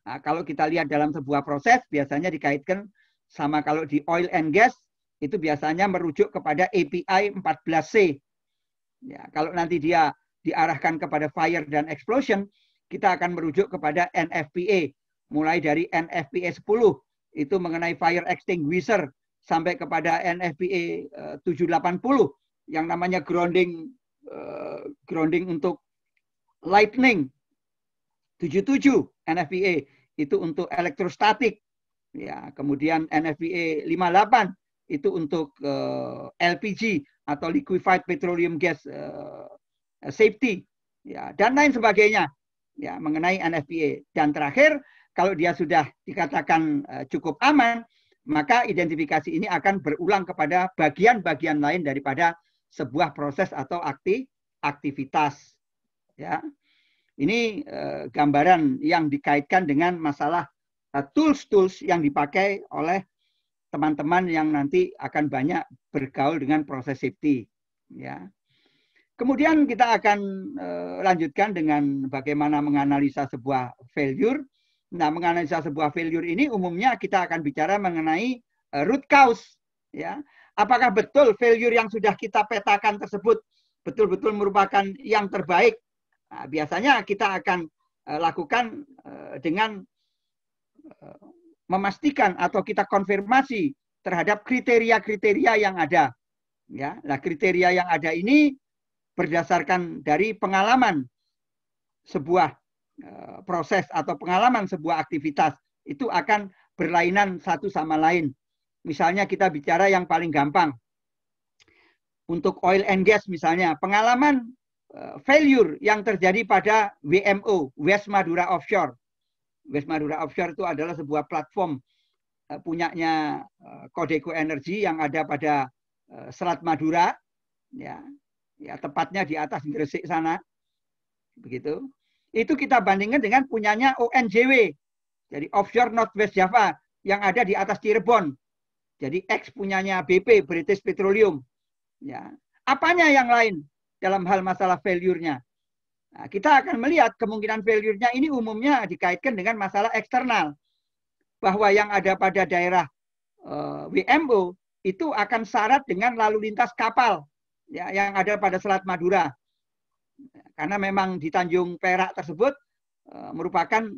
Nah, kalau kita lihat dalam sebuah proses biasanya dikaitkan sama kalau di oil and gas itu biasanya merujuk kepada API 14C. Ya, kalau nanti dia diarahkan kepada fire dan explosion, kita akan merujuk kepada NFPA. Mulai dari NFPA 10 itu mengenai fire extinguisher sampai kepada NFPA 780 yang namanya grounding untuk lightning. 77 NFPA itu untuk elektrostatik. Ya, kemudian NFPA 58 itu untuk LPG atau liquefied petroleum gas safety, ya, dan lain sebagainya, ya, mengenai NFPA. Dan terakhir, kalau dia sudah dikatakan cukup aman, maka identifikasi ini akan berulang kepada bagian-bagian lain daripada sebuah proses atau aktivitas. Ya, ini gambaran yang dikaitkan dengan masalah tools-tools yang dipakai oleh teman-teman yang nanti akan banyak bergaul dengan proses safety. Ya. Kemudian kita akan lanjutkan dengan bagaimana menganalisa sebuah failure. Nah, menganalisa sebuah failure ini umumnya kita akan bicara mengenai root cause. Ya. Apakah betul failure yang sudah kita petakan tersebut betul-betul merupakan yang terbaik? Nah, biasanya kita akan lakukan dengan memastikan atau kita konfirmasi terhadap kriteria-kriteria yang ada. Ya, nah, kriteria yang ada ini berdasarkan dari pengalaman sebuah proses atau pengalaman sebuah aktivitas itu akan berlainan satu sama lain. Misalnya kita bicara yang paling gampang. Untuk oil and gas misalnya, pengalaman failure yang terjadi pada WMO, West Madura Offshore. West Madura Offshore itu adalah sebuah platform punyanya Codeco Energy yang ada pada Selat Madura, ya, ya, tepatnya di atas Gresik sana, begitu. Itu kita bandingkan dengan punyanya ONJW, jadi Offshore Northwest Java yang ada di atas Cirebon, jadi ex punyanya BP, British Petroleum. Ya, apanya yang lain dalam hal masalah failure-nya? Nah, kita akan melihat kemungkinan failure-nya ini umumnya dikaitkan dengan masalah eksternal. Bahwa yang ada pada daerah WMO itu akan syarat dengan lalu lintas kapal ya, yang ada pada Selat Madura. Karena memang di Tanjung Perak tersebut merupakan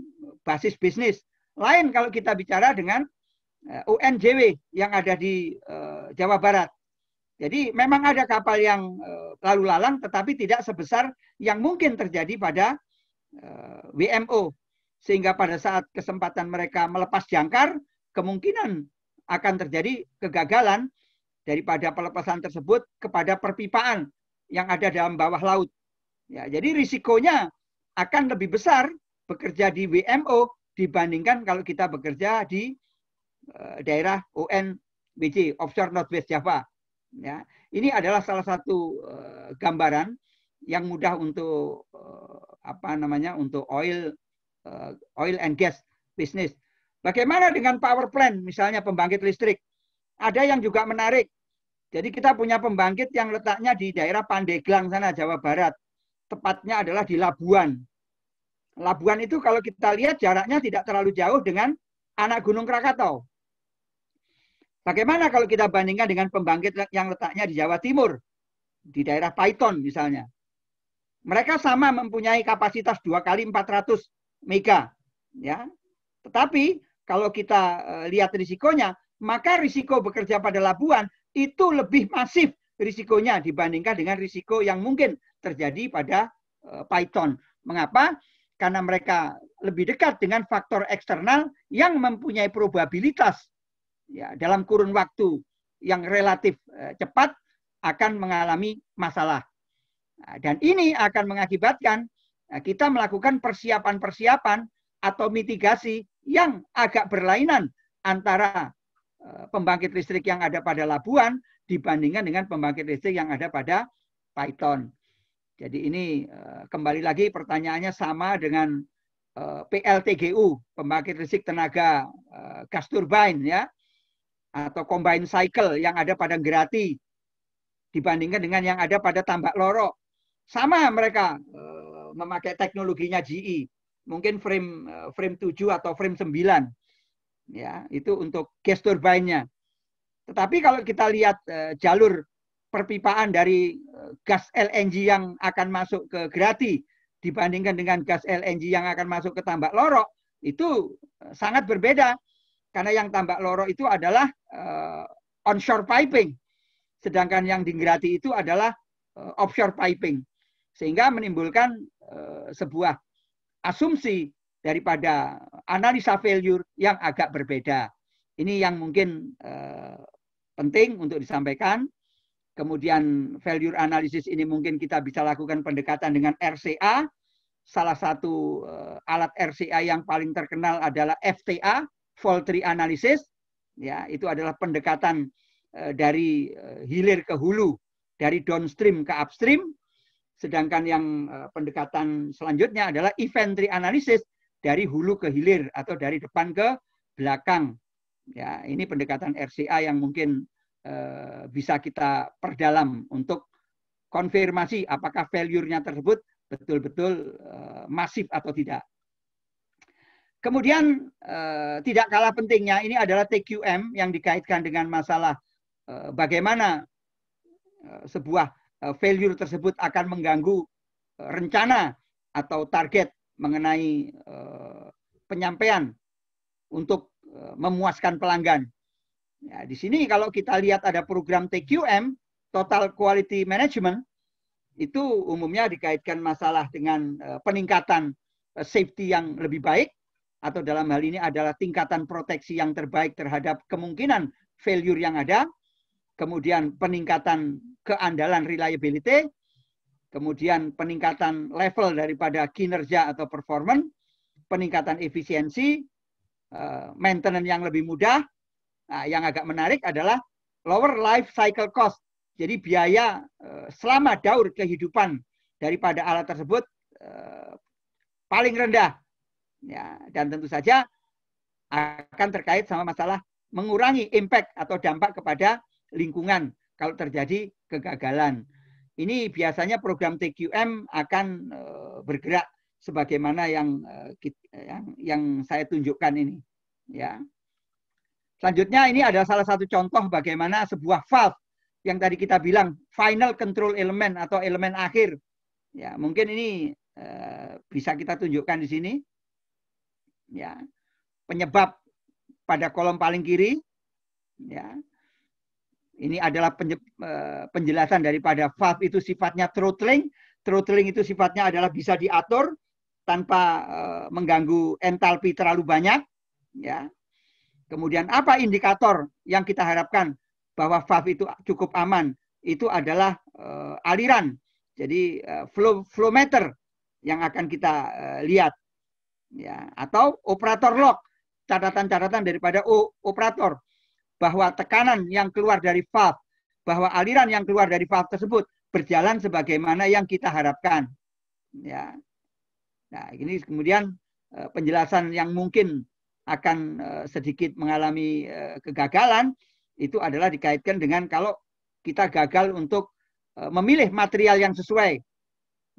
basis bisnis. Lain kalau kita bicara dengan UNJW yang ada di Jawa Barat. Jadi memang ada kapal yang lalu lalang tetapi tidak sebesar yang mungkin terjadi pada WMO. Sehingga pada saat kesempatan mereka melepas jangkar, kemungkinan akan terjadi kegagalan daripada pelepasan tersebut kepada perpipaan yang ada dalam bawah laut. Ya, jadi risikonya akan lebih besar bekerja di WMO dibandingkan kalau kita bekerja di daerah ONWJ, Offshore Northwest Java. Ya, ini adalah salah satu gambaran yang mudah untuk untuk oil and gas business. Bagaimana dengan power plant, misalnya pembangkit listrik? Ada yang juga menarik. Jadi kita punya pembangkit yang letaknya di daerah Pandeglang sana, Jawa Barat. Tepatnya adalah di Labuan. Labuan itu kalau kita lihat jaraknya tidak terlalu jauh dengan anak Gunung Krakatau. Bagaimana kalau kita bandingkan dengan pembangkit yang letaknya di Jawa Timur, di daerah Paiton misalnya. Mereka sama mempunyai kapasitas 2 kali 400 mega. Ya. Tetapi kalau kita lihat risikonya, maka risiko bekerja pada Labuan itu lebih masif risikonya dibandingkan dengan risiko yang mungkin terjadi pada Paiton. Mengapa? Karena mereka lebih dekat dengan faktor eksternal yang mempunyai probabilitas ya, dalam kurun waktu yang relatif cepat akan mengalami masalah. Nah, dan ini akan mengakibatkan kita melakukan persiapan-persiapan atau mitigasi yang agak berlainan antara pembangkit listrik yang ada pada Labuan dibandingkan dengan pembangkit listrik yang ada pada Paiton. Jadi ini kembali lagi pertanyaannya sama dengan PLTGU, pembangkit listrik tenaga gas turbine ya, atau combined cycle yang ada pada Gerati dibandingkan dengan yang ada pada Tambak Loro. Sama mereka memakai teknologinya GE, mungkin frame 7 atau frame 9. Ya, itu untuk gas turbine-nya. Tetapi kalau kita lihat jalur perpipaan dari gas LNG yang akan masuk ke Gerati dibandingkan dengan gas LNG yang akan masuk ke Tambak Loro, itu sangat berbeda. Karena yang Tambak Loro itu adalah onshore piping. Sedangkan yang di Gerati itu adalah offshore piping. Sehingga menimbulkan sebuah asumsi daripada analisa failure yang agak berbeda. Ini yang mungkin penting untuk disampaikan. Kemudian failure analysis ini mungkin kita bisa lakukan pendekatan dengan RCA. Salah satu alat RCA yang paling terkenal adalah FTA, Fault Tree Analysis. Ya, itu adalah pendekatan dari hilir ke hulu, dari downstream ke upstream. Sedangkan yang pendekatan selanjutnya adalah Event Tree Analysis, dari hulu ke hilir atau dari depan ke belakang. Ya, ini pendekatan RCA yang mungkin bisa kita perdalam untuk konfirmasi apakah failure-nya tersebut betul-betul masif atau tidak. Kemudian tidak kalah pentingnya ini adalah TQM yang dikaitkan dengan masalah bagaimana sebuah failure tersebut akan mengganggu rencana atau target mengenai penyampaian untuk memuaskan pelanggan. Ya, di sini kalau kita lihat ada program TQM, Total Quality Management, itu umumnya dikaitkan masalah dengan peningkatan safety yang lebih baik, atau dalam hal ini adalah tingkatan proteksi yang terbaik terhadap kemungkinan failure yang ada, kemudian peningkatan keandalan reliability, kemudian peningkatan level daripada kinerja atau performance, peningkatan efisiensi, maintenance yang lebih mudah. Nah, yang agak menarik adalah lower life cycle cost. Jadi biaya selama daur kehidupan daripada alat tersebut paling rendah. Ya, dan tentu saja akan terkait sama masalah mengurangi impact atau dampak kepada lingkungan kalau terjadi kegagalan. Ini biasanya program TQM akan bergerak sebagaimana yang saya tunjukkan ini. Ya. Selanjutnya ini adalah salah satu contoh bagaimana sebuah valve yang tadi kita bilang final control element atau elemen akhir. Ya, mungkin ini bisa kita tunjukkan di sini. Ya. Penyebab pada kolom paling kiri. Ya. Ini adalah penjelasan daripada valve itu sifatnya throttling. Throttling itu sifatnya adalah bisa diatur tanpa mengganggu entalpi terlalu banyak. Ya. Kemudian apa indikator yang kita harapkan bahwa valve itu cukup aman? Itu adalah aliran. Jadi flow meter yang akan kita lihat. Ya. Atau operator lock. Catatan-catatan daripada operator. Bahwa tekanan yang keluar dari valve, bahwa aliran yang keluar dari valve tersebut berjalan sebagaimana yang kita harapkan. Ya. Nah, ini kemudian penjelasan yang mungkin akan sedikit mengalami kegagalan itu adalah dikaitkan dengan kalau kita gagal untuk memilih material yang sesuai.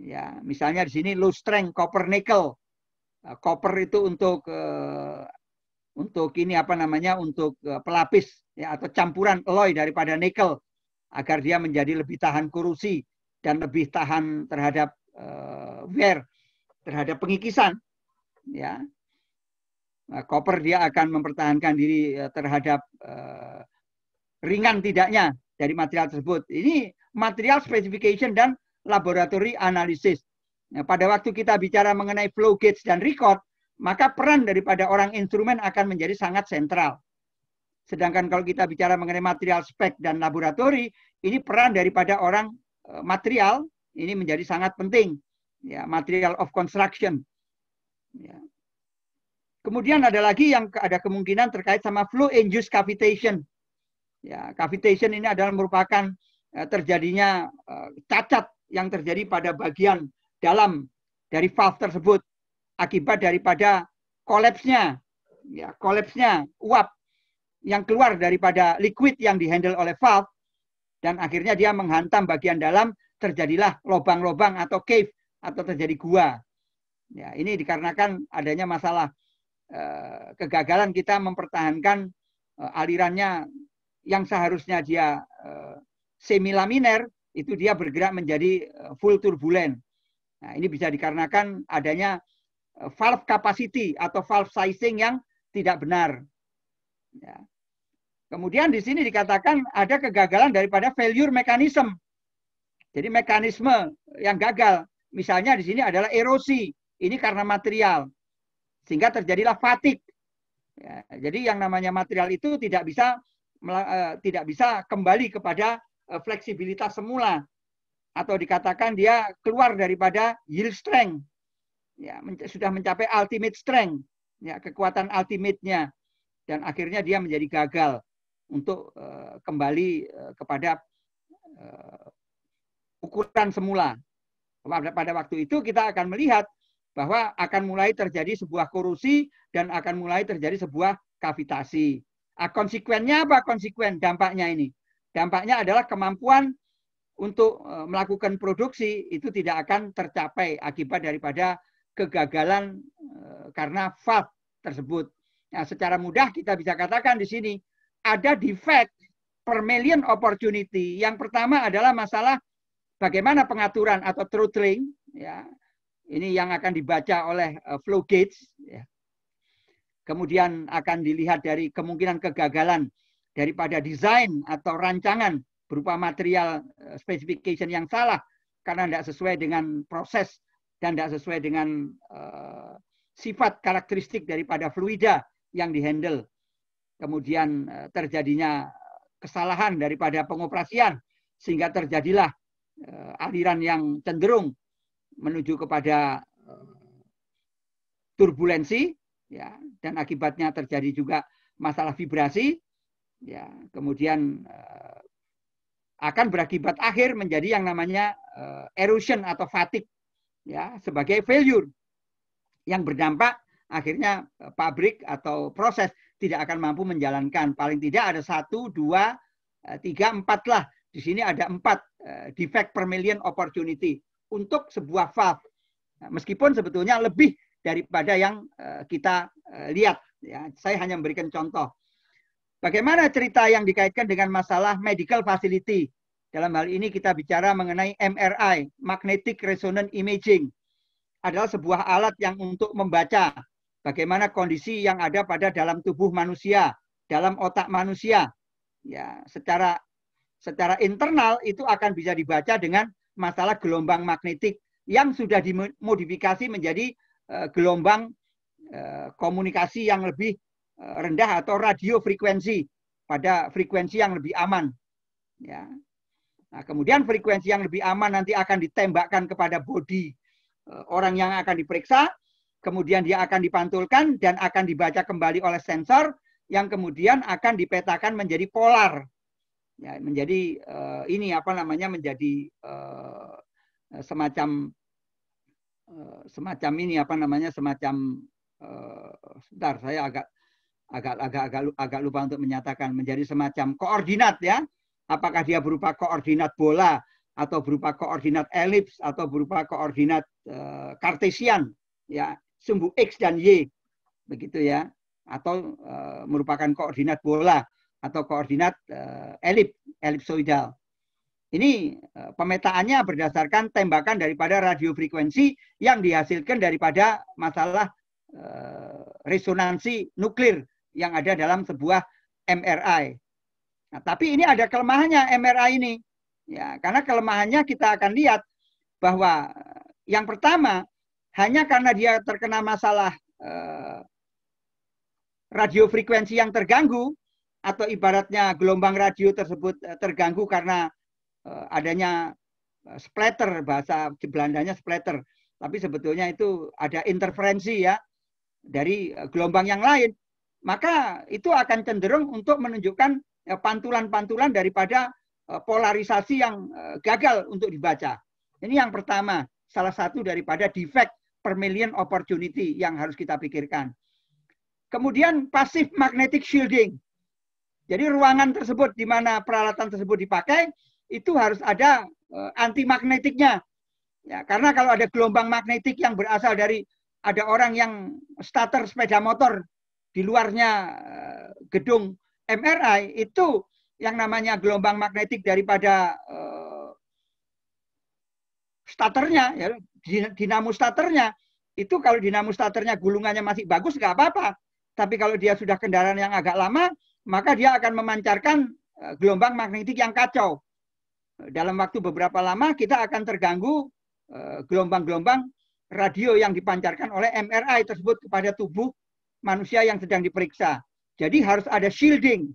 Ya, misalnya di sini low strength copper nickel. Copper itu untuk ini apa namanya, untuk pelapis ya, atau campuran alloy daripada nikel agar dia menjadi lebih tahan korosi dan lebih tahan terhadap wear, terhadap pengikisan. Ya, nah, copper dia akan mempertahankan diri terhadap ringan tidaknya dari material tersebut. Ini material specification dan laboratory analysis. Nah, pada waktu kita bicara mengenai flow gauge dan record, maka peran daripada orang instrumen akan menjadi sangat sentral. Sedangkan kalau kita bicara mengenai material spek dan laboratori, ini peran daripada orang material ini menjadi sangat penting. Ya, material of construction. Ya. Kemudian ada lagi yang ada kemungkinan terkait sama flow induced cavitation. Ya, cavitation ini adalah merupakan terjadinya cacat yang terjadi pada bagian dalam dari valve tersebut akibat daripada kolapsnya, ya, kolapsnya uap yang keluar daripada liquid yang dihandle oleh valve dan akhirnya dia menghantam bagian dalam, terjadilah lubang-lubang atau cave atau terjadi gua. Ya, ini dikarenakan adanya masalah kegagalan kita mempertahankan alirannya yang seharusnya dia semi laminer itu dia bergerak menjadi full turbulent. Nah, ini bisa dikarenakan adanya valve capacity atau valve sizing yang tidak benar. Ya. Kemudian di sini dikatakan ada kegagalan daripada failure mechanism. Jadi mekanisme yang gagal. Misalnya di sini adalah erosi. Ini karena material. Sehingga terjadilah fatigue. Ya, jadi yang namanya material itu tidak bisa kembali kepada fleksibilitas semula. Atau dikatakan dia keluar daripada yield strength. Ya, sudah mencapai ultimate strength, ya, kekuatan ultimate-nya, dan akhirnya dia menjadi gagal untuk kembali kepada ukuran semula. Pada waktu itu kita akan melihat bahwa akan mulai terjadi sebuah korosi dan akan mulai terjadi sebuah kavitasi. Konsekuennya apa? Konsekuen dampaknya ini. Dampaknya adalah kemampuan untuk melakukan produksi itu tidak akan tercapai akibat daripada kegagalan karena valve tersebut. Nah, secara mudah kita bisa katakan di sini ada defect per million opportunity. Yang pertama adalah masalah bagaimana pengaturan atau throttling. Ya, ini yang akan dibaca oleh flow gauge. Ya. Kemudian akan dilihat dari kemungkinan kegagalan daripada desain atau rancangan berupa material specification yang salah karena tidak sesuai dengan proses dan tidak sesuai dengan sifat karakteristik daripada fluida yang dihandle. Kemudian terjadinya kesalahan daripada pengoperasian sehingga terjadilah aliran yang cenderung menuju kepada turbulensi, ya, dan akibatnya terjadi juga masalah vibrasi, ya, kemudian akan berakibat akhir menjadi yang namanya erosion atau fatigue, ya, sebagai failure yang berdampak akhirnya pabrik atau proses tidak akan mampu menjalankan. Paling tidak ada 1, 2, 3, 4 lah. Di sini ada 4 defect per million opportunity untuk sebuah valve. Meskipun sebetulnya lebih daripada yang kita lihat. Ya, saya hanya memberikan contoh. Bagaimana cerita yang dikaitkan dengan masalah medical facility? Dalam hal ini kita bicara mengenai MRI, Magnetic Resonance Imaging. Adalah sebuah alat yang untuk membaca bagaimana kondisi yang ada pada dalam tubuh manusia, dalam otak manusia. Ya, secara internal itu akan bisa dibaca dengan masalah gelombang magnetik yang sudah dimodifikasi menjadi gelombang komunikasi yang lebih rendah atau radio frekuensi pada frekuensi yang lebih aman. Ya. Nah, kemudian frekuensi yang lebih aman nanti akan ditembakkan kepada bodi orang yang akan diperiksa, kemudian dia akan dipantulkan dan akan dibaca kembali oleh sensor yang kemudian akan dipetakan menjadi polar. Ya, menjadi menjadi semacam sebentar, saya agak lupa untuk menyatakan, menjadi semacam koordinat, ya. Apakah dia berupa koordinat bola atau berupa koordinat elips atau berupa koordinat kartesian, ya, sumbu X dan Y, begitu ya, atau merupakan koordinat bola atau koordinat elipsoidal. Ini pemetaannya berdasarkan tembakan daripada radiofrekuensi yang dihasilkan daripada masalah resonansi nuklir yang ada dalam sebuah MRI. Nah, tapi ini ada kelemahannya MRI ini. Ya, karena kelemahannya kita akan lihat bahwa yang pertama, hanya karena dia terkena masalah radiofrekuensi yang terganggu, atau ibaratnya gelombang radio tersebut terganggu karena adanya splatter, bahasa Belandanya splatter. Tapi sebetulnya itu ada interferensi, ya, dari gelombang yang lain. Maka itu akan cenderung untuk menunjukkan pantulan-pantulan daripada polarisasi yang gagal untuk dibaca. Ini yang pertama, salah satu daripada defect per million opportunity yang harus kita pikirkan. Kemudian passive magnetic shielding. Jadi ruangan tersebut di mana peralatan tersebut dipakai itu harus ada anti magnetiknya. Ya, karena kalau ada gelombang magnetik yang berasal dari ada orang yang starter sepeda motor di luarnya gedung MRI, itu yang namanya gelombang magnetik daripada starternya, ya, dinamo starternya, itu kalau dinamo starternya gulungannya masih bagus nggak apa-apa. Tapi kalau dia sudah kendaraan yang agak lama, maka dia akan memancarkan gelombang magnetik yang kacau. Dalam waktu beberapa lama kita akan terganggu gelombang-gelombang radio yang dipancarkan oleh MRI tersebut kepada tubuh manusia yang sedang diperiksa. Jadi harus ada shielding.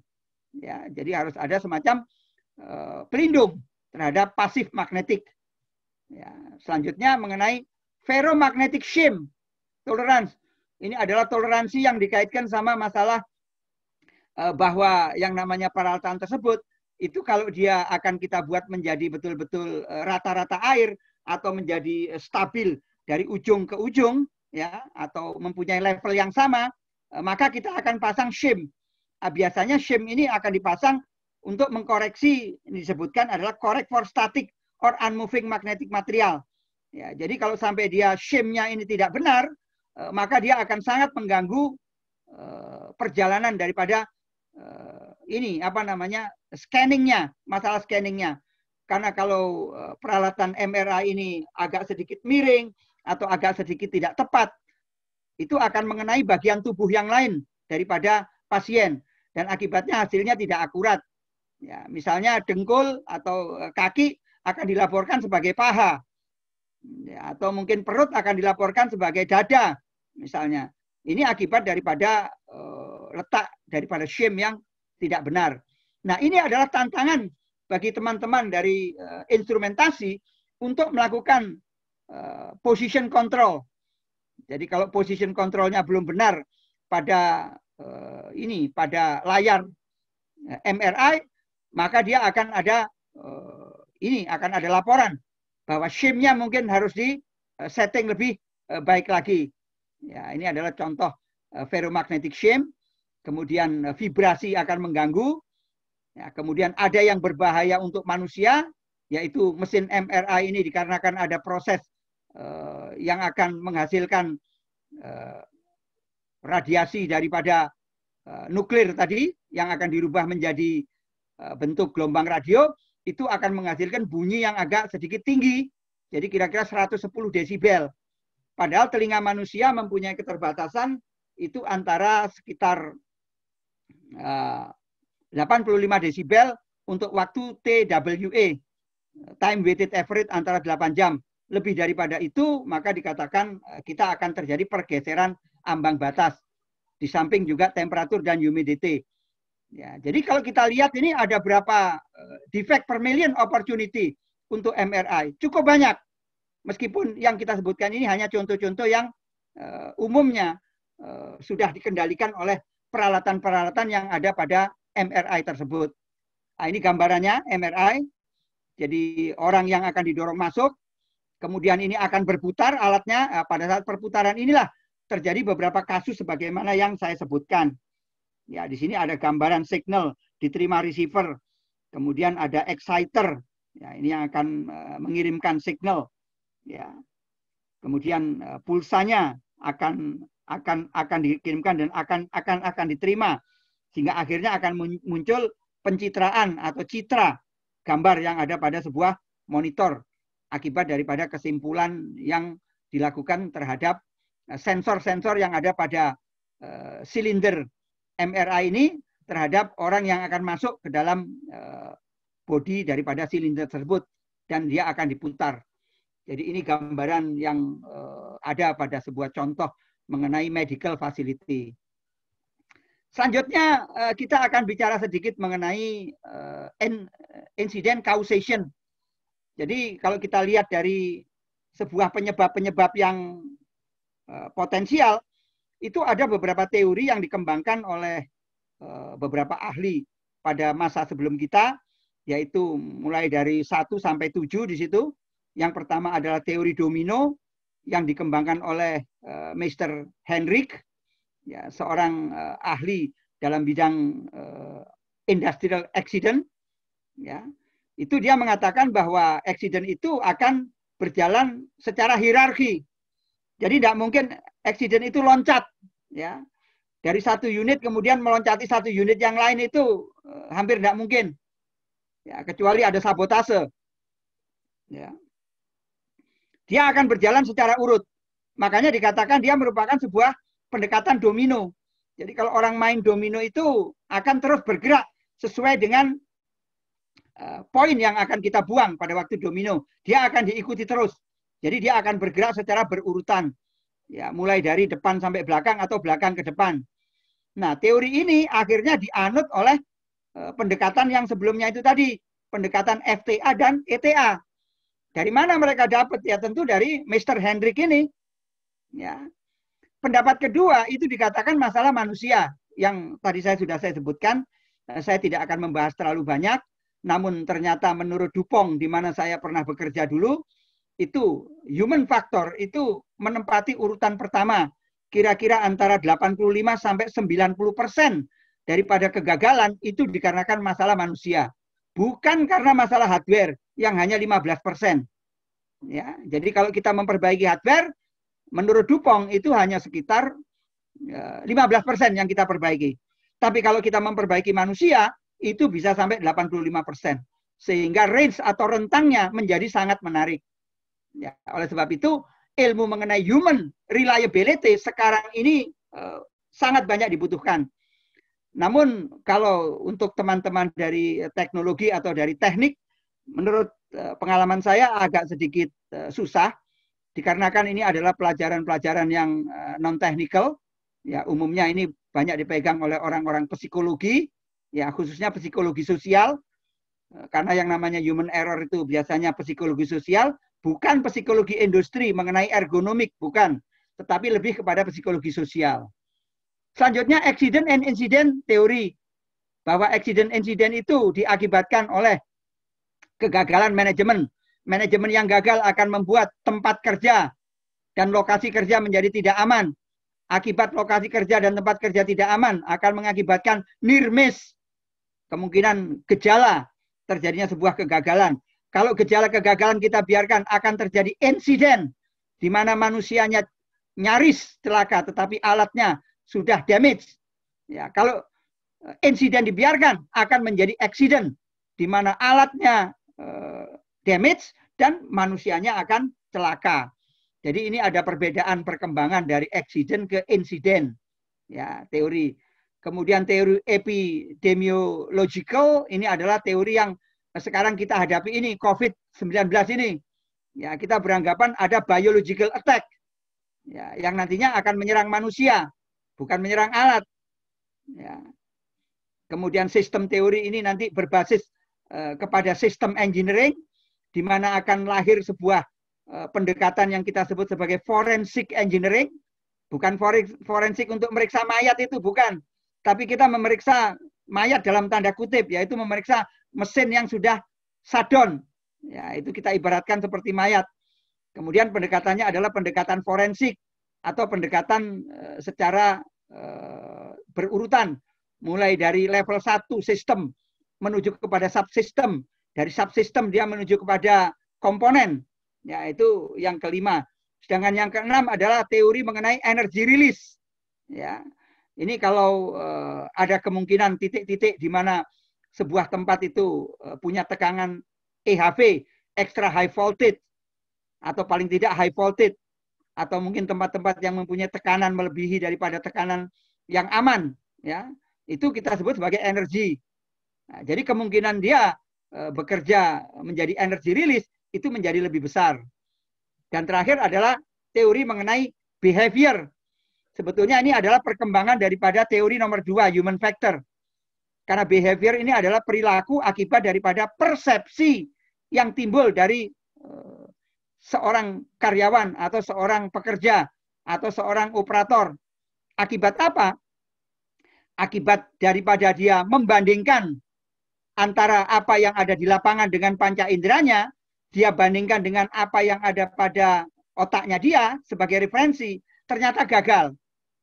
Ya, jadi harus ada semacam pelindung terhadap pasif magnetik. Ya, selanjutnya mengenai ferromagnetic shim tolerance. Ini adalah toleransi yang dikaitkan sama masalah bahwa yang namanya peralatan tersebut itu kalau dia akan kita buat menjadi betul-betul rata-rata air atau menjadi stabil dari ujung ke ujung, ya, atau mempunyai level yang sama, maka kita akan pasang shim. Biasanya shim ini akan dipasang untuk mengkoreksi, ini disebutkan adalah correct for static or unmoving magnetic material. Ya, jadi kalau sampai dia shimnya ini tidak benar, maka dia akan sangat mengganggu perjalanan daripada scanningnya, masalah scanningnya. Karena kalau peralatan MRI ini agak sedikit miring atau agak sedikit tidak tepat, itu akan mengenai bagian tubuh yang lain daripada pasien dan akibatnya hasilnya tidak akurat. Ya, misalnya dengkul atau kaki akan dilaporkan sebagai paha, ya, atau mungkin perut akan dilaporkan sebagai dada, misalnya. Ini akibat daripada letak daripada shim yang tidak benar. Nah, ini adalah tantangan bagi teman-teman dari instrumentasi untuk melakukan position control. Jadi kalau position controlnya belum benar pada pada layar MRI, maka dia akan ada akan ada laporan bahwa shimnya mungkin harus di setting lebih baik lagi. Ya, ini adalah contoh ferromagnetic shim. Kemudian vibrasi akan mengganggu. Ya, kemudian ada yang berbahaya untuk manusia, yaitu mesin MRI ini dikarenakan ada proses yang akan menghasilkan radiasi daripada nuklir tadi yang akan dirubah menjadi bentuk gelombang radio, itu akan menghasilkan bunyi yang agak sedikit tinggi. Jadi kira-kira 110 desibel. Padahal telinga manusia mempunyai keterbatasan itu antara sekitar 85 desibel untuk waktu TWA, time weighted average antara 8 jam. Lebih daripada itu, maka dikatakan kita akan terjadi pergeseran ambang batas. Di samping juga temperatur dan humidity. Ya, jadi kalau kita lihat ini ada berapa defect per million opportunity untuk MRI. Cukup banyak. Meskipun yang kita sebutkan ini hanya contoh-contoh yang umumnya sudah dikendalikan oleh peralatan-peralatan yang ada pada MRI tersebut. Nah, ini gambarannya MRI. Jadi orang yang akan didorong masuk, kemudian ini akan berputar alatnya. Pada saat perputaran inilah terjadi beberapa kasus sebagaimana yang saya sebutkan. Ya, di sini ada gambaran signal diterima receiver, kemudian ada exciter. Ya, ini yang akan mengirimkan signal. Ya, kemudian pulsanya akan dikirimkan dan akan diterima, sehingga akhirnya akan muncul pencitraan atau citra gambar yang ada pada sebuah monitor akibat daripada kesimpulan yang dilakukan terhadap sensor-sensor yang ada pada silinder MRI ini terhadap orang yang akan masuk ke dalam bodi daripada silinder tersebut dan dia akan diputar. Jadi ini gambaran yang ada pada sebuah contoh mengenai medical facility. Selanjutnya kita akan bicara sedikit mengenai incident causation. Jadi kalau kita lihat dari sebuah penyebab-penyebab yang potensial, itu ada beberapa teori yang dikembangkan oleh beberapa ahli pada masa sebelum kita, yaitu mulai dari 1 sampai 7 di situ. Yang pertama adalah teori domino yang dikembangkan oleh Mr. Henrik, ya, seorang ahli dalam bidang industrial accident. Ya. Itu dia mengatakan bahwa accident itu akan berjalan secara hierarki. Jadi tidak mungkin accident itu loncat, ya, dari satu unit kemudian meloncati satu unit yang lain, itu hampir tidak mungkin, ya, kecuali ada sabotase. Ya. Dia akan berjalan secara urut. Makanya dikatakan dia merupakan sebuah pendekatan domino. Jadi kalau orang main domino itu akan terus bergerak sesuai dengan poin yang akan kita buang pada waktu domino. Dia akan diikuti terus. Jadi dia akan bergerak secara berurutan. Ya, mulai dari depan sampai belakang atau belakang ke depan. Nah, teori ini akhirnya dianut oleh pendekatan yang sebelumnya itu tadi. Pendekatan FTA dan ETA. Dari mana mereka dapat? Ya tentu dari Mr. Henrik ini. Ya. Pendapat kedua itu dikatakan masalah manusia. Yang tadi saya sebutkan. Saya tidak akan membahas terlalu banyak. Namun ternyata menurut Dupont, di mana saya pernah bekerja dulu, itu human factor itu menempati urutan pertama, kira-kira antara 85 sampai 90% daripada kegagalan itu dikarenakan masalah manusia, bukan karena masalah hardware yang hanya 15%. Ya, jadi kalau kita memperbaiki hardware, menurut Dupont itu hanya sekitar 15% yang kita perbaiki. Tapi kalau kita memperbaiki manusia, itu bisa sampai 85%. Sehingga range atau rentangnya menjadi sangat menarik. Ya, oleh sebab itu ilmu mengenai human reliability sekarang ini sangat banyak dibutuhkan. Namun kalau untuk teman-teman dari teknologi atau dari teknik, menurut pengalaman saya agak sedikit susah, dikarenakan ini adalah pelajaran-pelajaran yang non-technical. Ya, umumnya ini banyak dipegang oleh orang-orang psikologi, ya khususnya psikologi sosial, karena yang namanya human error itu biasanya psikologi sosial. Bukan psikologi industri mengenai ergonomik, bukan. Tetapi lebih kepada psikologi sosial. Selanjutnya, accident and incident teori. Bahwa accident incident itu diakibatkan oleh kegagalan manajemen. Manajemen yang gagal akan membuat tempat kerja dan lokasi kerja menjadi tidak aman. Akibat lokasi kerja dan tempat kerja tidak aman akan mengakibatkan near miss. Kemungkinan gejala terjadinya sebuah kegagalan. Kalau gejala kegagalan kita biarkan, akan terjadi insiden di mana manusianya nyaris celaka tetapi alatnya sudah damage. Ya, kalau insiden dibiarkan akan menjadi accident di mana alatnya damage dan manusianya akan celaka. Jadi ini ada perbedaan perkembangan dari accident ke insiden. Ya, teori. Kemudian teori epidemiological ini adalah teori yang sekarang kita hadapi ini, COVID-19 ini. Ya, kita beranggapan ada biological attack. Ya, yang nantinya akan menyerang manusia, bukan menyerang alat. Ya. Kemudian sistem teori ini nanti berbasis kepada sistem engineering, di mana akan lahir sebuah pendekatan yang kita sebut sebagai forensic engineering. Bukan forensik untuk meriksa mayat itu, bukan. Tapi kita memeriksa mayat dalam tanda kutip, yaitu memeriksa mesin yang sudah shutdown. Ya, itu kita ibaratkan seperti mayat. Kemudian pendekatannya adalah pendekatan forensik atau pendekatan secara berurutan. Mulai dari level 1 sistem menuju kepada subsistem. Dari subsistem dia menuju kepada komponen. Ya, itu yang kelima. Sedangkan yang keenam adalah teori mengenai energy release. Ya, ini kalau ada kemungkinan titik-titik di mana sebuah tempat itu punya tekanan EHV, extra high voltage, atau paling tidak high voltage, atau mungkin tempat-tempat yang mempunyai tekanan melebihi daripada tekanan yang aman, ya, itu kita sebut sebagai energi. Nah, jadi kemungkinan dia bekerja menjadi energy release itu menjadi lebih besar. Dan terakhir adalah teori mengenai behavior. Sebetulnya ini adalah perkembangan daripada teori nomor 2, human factor. Karena behavior ini adalah perilaku akibat daripada persepsi yang timbul dari seorang karyawan atau seorang pekerja atau seorang operator. Akibat apa? Akibat daripada dia membandingkan antara apa yang ada di lapangan dengan panca inderanya, dia bandingkan dengan apa yang ada pada otaknya dia sebagai referensi, ternyata gagal.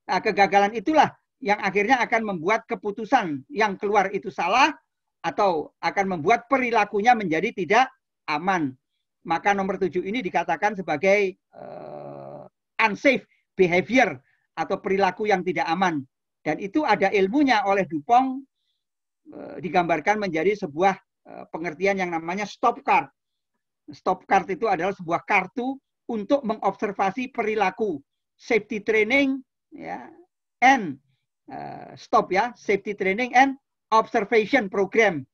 Nah, kegagalan itulah yang akhirnya akan membuat keputusan yang keluar itu salah atau akan membuat perilakunya menjadi tidak aman. Maka nomor 7 ini dikatakan sebagai unsafe behavior atau perilaku yang tidak aman. Dan itu ada ilmunya oleh Dupont, digambarkan menjadi sebuah pengertian yang namanya stop card. Stop card itu adalah sebuah kartu untuk mengobservasi perilaku, safety training, ya, and stop, ya, safety training and observation program.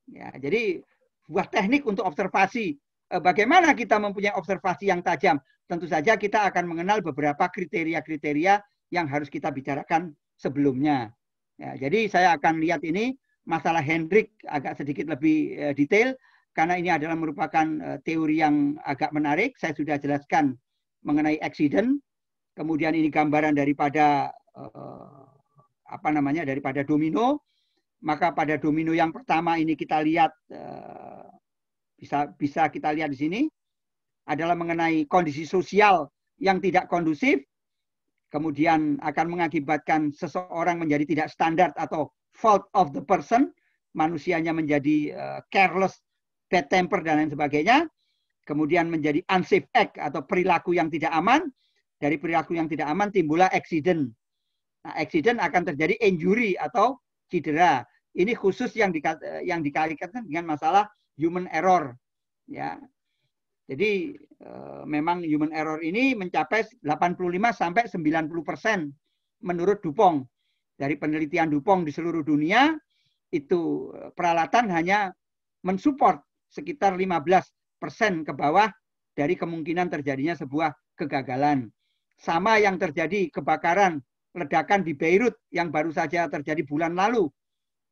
Ya, jadi sebuah teknik untuk observasi. Bagaimana kita mempunyai observasi yang tajam? Tentu saja kita akan mengenal beberapa kriteria-kriteria yang harus kita bicarakan sebelumnya. Ya, jadi saya akan lihat ini masalah Hendrik agak sedikit lebih detail karena ini adalah merupakan teori yang agak menarik. Saya sudah jelaskan mengenai accident. Kemudian ini gambaran daripada daripada domino. Maka pada domino yang pertama ini kita lihat bisa kita lihat di sini adalah mengenai kondisi sosial yang tidak kondusif, kemudian akan mengakibatkan seseorang menjadi tidak standar atau fault of the person, manusianya menjadi careless, bad temper dan lain sebagainya, kemudian menjadi unsafe act atau perilaku yang tidak aman, dari perilaku yang tidak aman timbullah accident. Nah, accident akan terjadi injury atau cedera. Ini khusus yang dikaitkan dengan masalah human error, ya. Jadi memang human error ini mencapai 85 sampai 90% menurut Dupont. Dari penelitian Dupont di seluruh dunia itu peralatan hanya mensupport sekitar 15% ke bawah dari kemungkinan terjadinya sebuah kegagalan. Sama yang terjadi kebakaran ledakan di Beirut yang baru saja terjadi bulan lalu.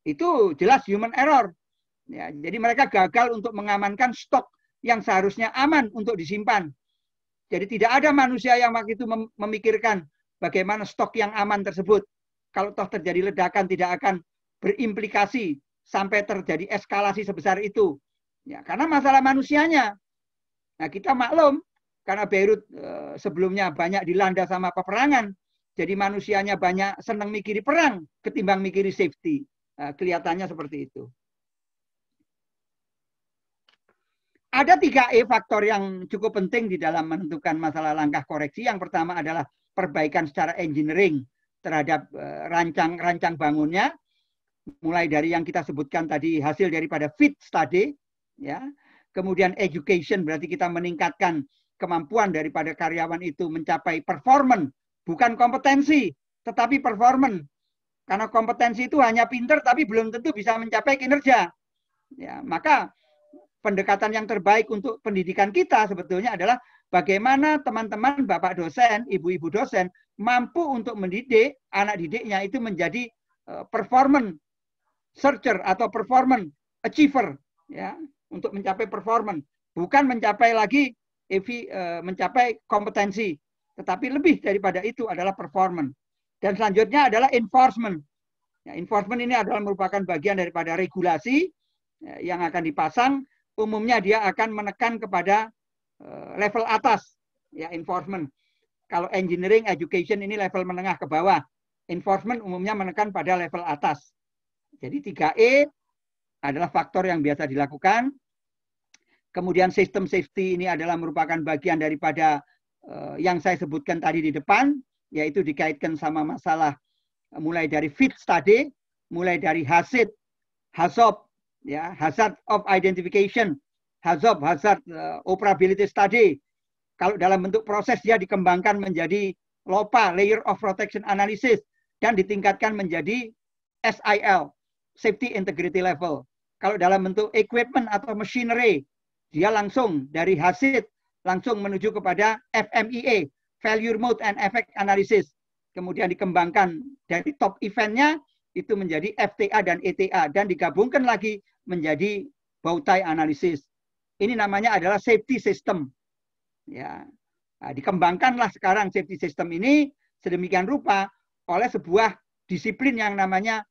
Itu jelas human error. Ya, jadi mereka gagal untuk mengamankan stok yang seharusnya aman untuk disimpan. Jadi tidak ada manusia yang waktu itu memikirkan bagaimana stok yang aman tersebut. Kalau toh terjadi ledakan tidak akan berimplikasi sampai terjadi eskalasi sebesar itu. Ya, karena masalah manusianya. Nah, kita maklum karena Beirut sebelumnya banyak dilanda sama peperangan. Jadi manusianya banyak senang mikiri perang ketimbang mikiri safety. Kelihatannya seperti itu. Ada 3E faktor yang cukup penting di dalam menentukan masalah langkah koreksi. Yang pertama adalah perbaikan secara engineering terhadap rancang bangunnya, mulai dari yang kita sebutkan tadi hasil daripada fit study, ya. Kemudian education, berarti kita meningkatkan kemampuan daripada karyawan itu mencapai performance, bukan kompetensi, tetapi performance. Karena kompetensi itu hanya pinter, tapi belum tentu bisa mencapai kinerja. Ya, maka pendekatan yang terbaik untuk pendidikan kita sebetulnya adalah bagaimana teman-teman Bapak dosen, Ibu-ibu dosen mampu untuk mendidik anak didiknya itu menjadi performance searcher atau performance achiever, ya, untuk mencapai performance, bukan mencapai lagi mencapai kompetensi, tetapi lebih daripada itu adalah performance. Dan selanjutnya adalah enforcement. Ya, enforcement ini adalah merupakan bagian daripada regulasi yang akan dipasang. Umumnya dia akan menekan kepada level atas, ya, enforcement. Kalau engineering, education ini level menengah ke bawah. Enforcement umumnya menekan pada level atas. Jadi 3E adalah faktor yang biasa dilakukan. Kemudian sistem safety ini adalah merupakan bagian daripada yang saya sebutkan tadi di depan, yaitu dikaitkan sama masalah mulai dari fit study, mulai dari HACCP, HACCP, ya, hazard of identification, hazard operability study. Kalau dalam bentuk proses dia dikembangkan menjadi LOPA, layer of protection analysis, dan ditingkatkan menjadi SIL, safety integrity level. Kalau dalam bentuk equipment atau machinery, dia langsung dari HACCP langsung menuju kepada FMEA, failure mode and effect analysis. Kemudian dikembangkan dari top eventnya itu menjadi FTA dan ETA, dan digabungkan lagi menjadi bowtie analysis. Ini namanya adalah safety system. Ya, nah, dikembangkanlah sekarang safety system ini sedemikian rupa oleh sebuah disiplin yang namanya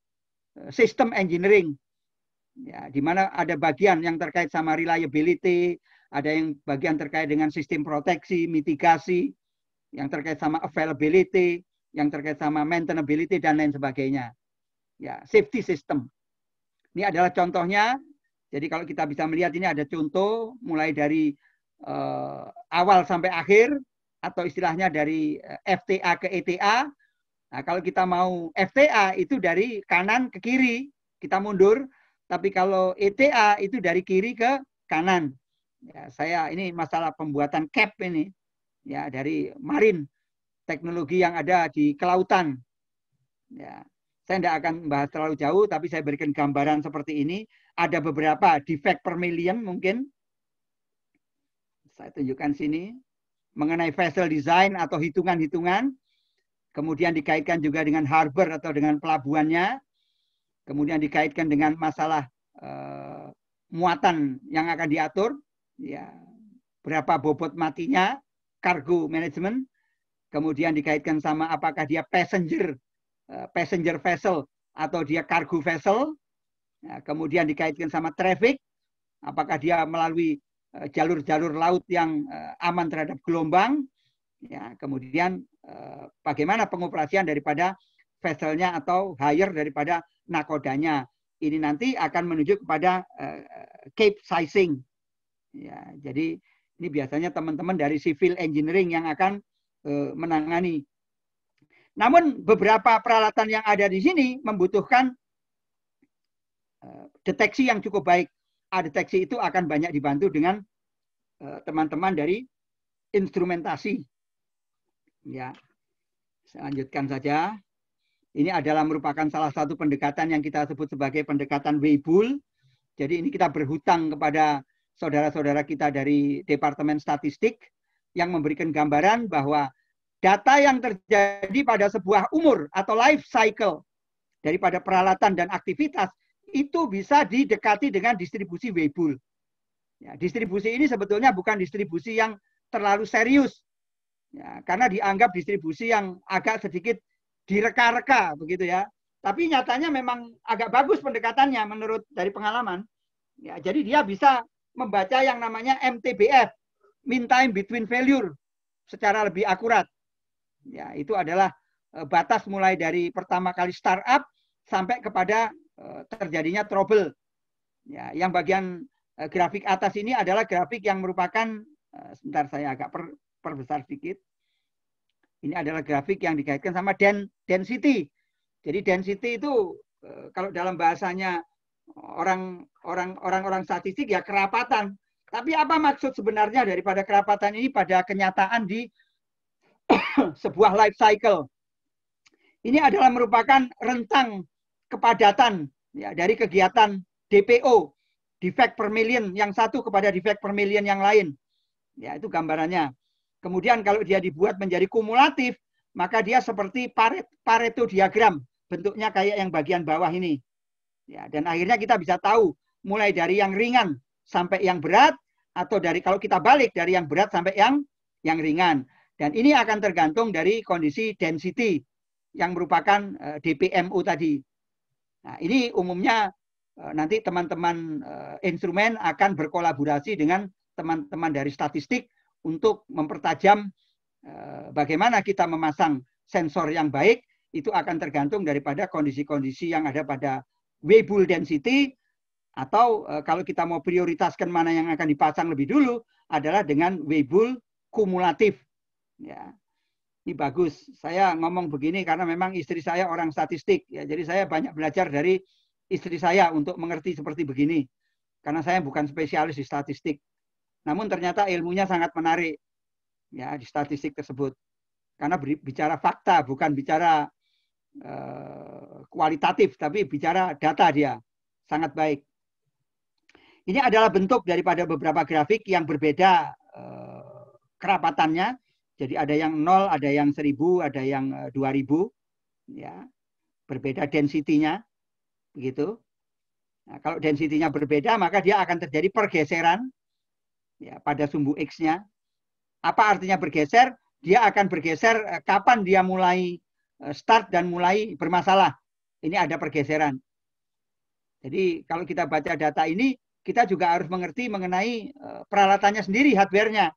system engineering. Ya, di mana ada bagian yang terkait sama reliability, ada yang bagian terkait dengan sistem proteksi, mitigasi, yang terkait sama availability, yang terkait sama maintainability dan lain sebagainya. Ya, safety system. Ini adalah contohnya. Jadi kalau kita bisa melihat ini ada contoh mulai dari awal sampai akhir, atau istilahnya dari FTA ke ETA. Nah, kalau kita mau FTA itu dari kanan ke kiri, kita mundur. Tapi kalau ETA itu dari kiri ke kanan. Ya, saya ini masalah pembuatan cap ini, ya, dari marine, teknologi yang ada di kelautan. Ya. Saya tidak akan membahas terlalu jauh, tapi saya berikan gambaran seperti ini. Ada beberapa defect per million mungkin. Saya tunjukkan sini. Mengenai vessel design atau hitungan-hitungan. Kemudian dikaitkan juga dengan harbor atau dengan pelabuhannya. Kemudian dikaitkan dengan masalah muatan yang akan diatur. Ya, berapa bobot matinya, cargo management. Kemudian dikaitkan sama apakah dia passenger vessel atau dia cargo vessel. Ya, kemudian dikaitkan sama traffic, apakah dia melalui jalur-jalur laut yang aman terhadap gelombang. Ya, kemudian bagaimana pengoperasian daripada vesselnya atau hire daripada nakodanya. Ini nanti akan menuju kepada cape sizing. Ya, jadi ini biasanya teman-teman dari civil engineering yang akan menangani. Namun beberapa peralatan yang ada di sini membutuhkan deteksi yang cukup baik. Deteksi itu akan banyak dibantu dengan teman-teman dari instrumentasi. Ya, saya lanjutkan saja. Ini adalah merupakan salah satu pendekatan yang kita sebut sebagai pendekatan Weibull. Jadi ini kita berhutang kepada saudara-saudara kita dari Departemen Statistik yang memberikan gambaran bahwa data yang terjadi pada sebuah umur atau life cycle daripada peralatan dan aktivitas itu bisa didekati dengan distribusi Weibull. Ya, distribusi ini sebetulnya bukan distribusi yang terlalu serius, ya, karena dianggap distribusi yang agak sedikit direka-reka begitu ya. Tapi nyatanya memang agak bagus pendekatannya menurut dari pengalaman. Ya, jadi dia bisa membaca yang namanya MTBF, mean time between failure, secara lebih akurat. Ya, itu adalah batas mulai dari pertama kali startup sampai kepada terjadinya trouble. Ya, yang bagian Grafik atas ini adalah grafik yang merupakan, sebentar saya agak perbesar sedikit. Ini adalah grafik yang dikaitkan sama density. Jadi density itu kalau dalam bahasanya orang statistik ya kerapatan. Tapi apa maksud sebenarnya daripada kerapatan ini pada kenyataan di sebuah life cycle? Ini adalah merupakan rentang kepadatan ya, dari kegiatan DPO, defect per million yang satu kepada defect per million yang lain. Ya, itu gambarannya. Kemudian kalau dia dibuat menjadi kumulatif, maka dia seperti Pareto diagram, bentuknya kayak yang bagian bawah ini. Ya, dan akhirnya kita bisa tahu mulai dari yang ringan sampai yang berat, atau dari kalau kita balik dari yang berat sampai yang ringan. Dan ini akan tergantung dari kondisi density yang merupakan DPMO tadi. Nah, ini umumnya nanti teman-teman instrumen akan berkolaborasi dengan teman-teman dari statistik untuk mempertajam bagaimana kita memasang sensor yang baik. Itu akan tergantung daripada kondisi-kondisi yang ada pada Weibull density, atau kalau kita mau prioritaskan mana yang akan dipasang lebih dulu adalah dengan Weibull kumulatif. Ya, ini bagus. Saya ngomong begini karena memang istri saya orang statistik. Ya, jadi saya banyak belajar dari istri saya untuk mengerti seperti begini. Karena saya bukan spesialis di statistik. Namun ternyata ilmunya sangat menarik ya di statistik tersebut. Karena bicara fakta, bukan bicara kualitatif, tapi bicara data dia. Sangat baik. Ini adalah bentuk daripada beberapa grafik yang berbeda kerapatannya. Jadi ada yang 0, ada yang 1000, ada yang 2000. Ya, berbeda density-nya. Begitu. Nah, kalau density-nya berbeda, maka dia akan terjadi pergeseran ya, pada sumbu X-nya. Apa artinya bergeser? Dia akan bergeser kapan dia mulai start dan mulai bermasalah. Ini ada pergeseran. Jadi kalau kita baca data ini, kita juga harus mengerti mengenai peralatannya sendiri, hardware-nya.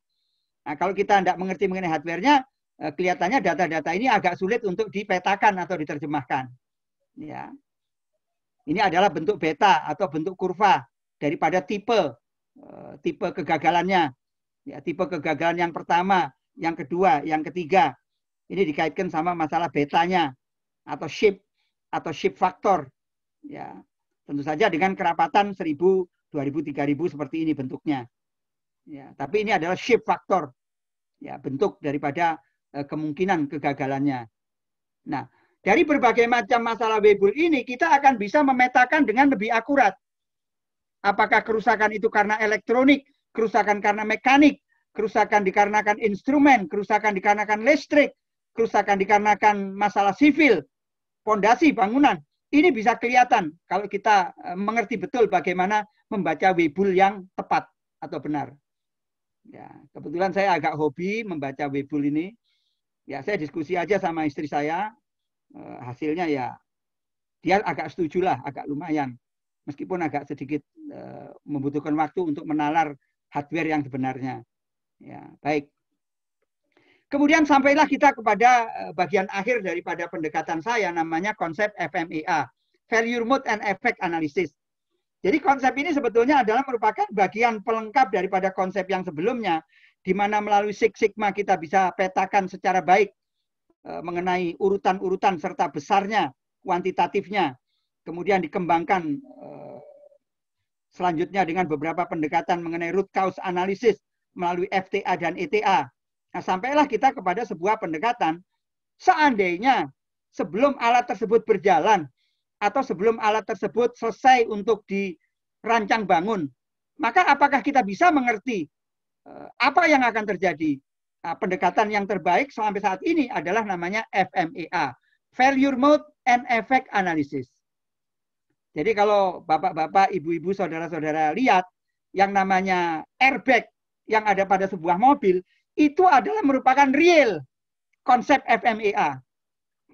Nah, kalau kita tidak mengerti mengenai hardware-nya, kelihatannya data-data ini agak sulit untuk dipetakan atau diterjemahkan. Ya. Ini adalah bentuk beta atau bentuk kurva daripada tipe kegagalannya. Ya, tipe kegagalan yang pertama, yang kedua, yang ketiga. Ini dikaitkan sama masalah betanya atau shift factor. Ya, tentu saja dengan kerapatan 1000, 2000, 3000 seperti ini bentuknya. Ya, tapi ini adalah shift factor. Ya, bentuk daripada kemungkinan kegagalannya. Nah, dari berbagai macam masalah Weibull ini kita akan bisa memetakan dengan lebih akurat. Apakah kerusakan itu karena elektronik, kerusakan karena mekanik, kerusakan dikarenakan instrumen, kerusakan dikarenakan listrik, kerusakan dikarenakan masalah sipil, pondasi bangunan. Ini bisa kelihatan kalau kita mengerti betul bagaimana membaca Weibull yang tepat atau benar. Ya, kebetulan saya agak hobi membaca Weibull ini. Ya, saya diskusi aja sama istri saya. Hasilnya ya dia agak setuju lah, agak lumayan. Meskipun agak sedikit membutuhkan waktu untuk menalar hardware yang sebenarnya. Ya, baik. Kemudian sampailah kita kepada bagian akhir daripada pendekatan saya, namanya konsep FMEA, Failure Mode and Effect Analysis. Jadi konsep ini sebetulnya adalah merupakan bagian pelengkap daripada konsep yang sebelumnya, di mana melalui Six Sigma kita bisa petakan secara baik mengenai urutan-urutan serta besarnya, kuantitatifnya. Kemudian dikembangkan selanjutnya dengan beberapa pendekatan mengenai root cause analysis melalui FTA dan ETA. Nah, sampailah kita kepada sebuah pendekatan, seandainya sebelum alat tersebut berjalan atau sebelum alat tersebut selesai untuk dirancang bangun, maka apakah kita bisa mengerti apa yang akan terjadi? Nah, pendekatan yang terbaik sampai saat ini adalah namanya FMEA, Failure Mode and Effect Analysis. Jadi kalau bapak-bapak, ibu-ibu, saudara-saudara lihat yang namanya airbag yang ada pada sebuah mobil, itu adalah merupakan real konsep FMEA.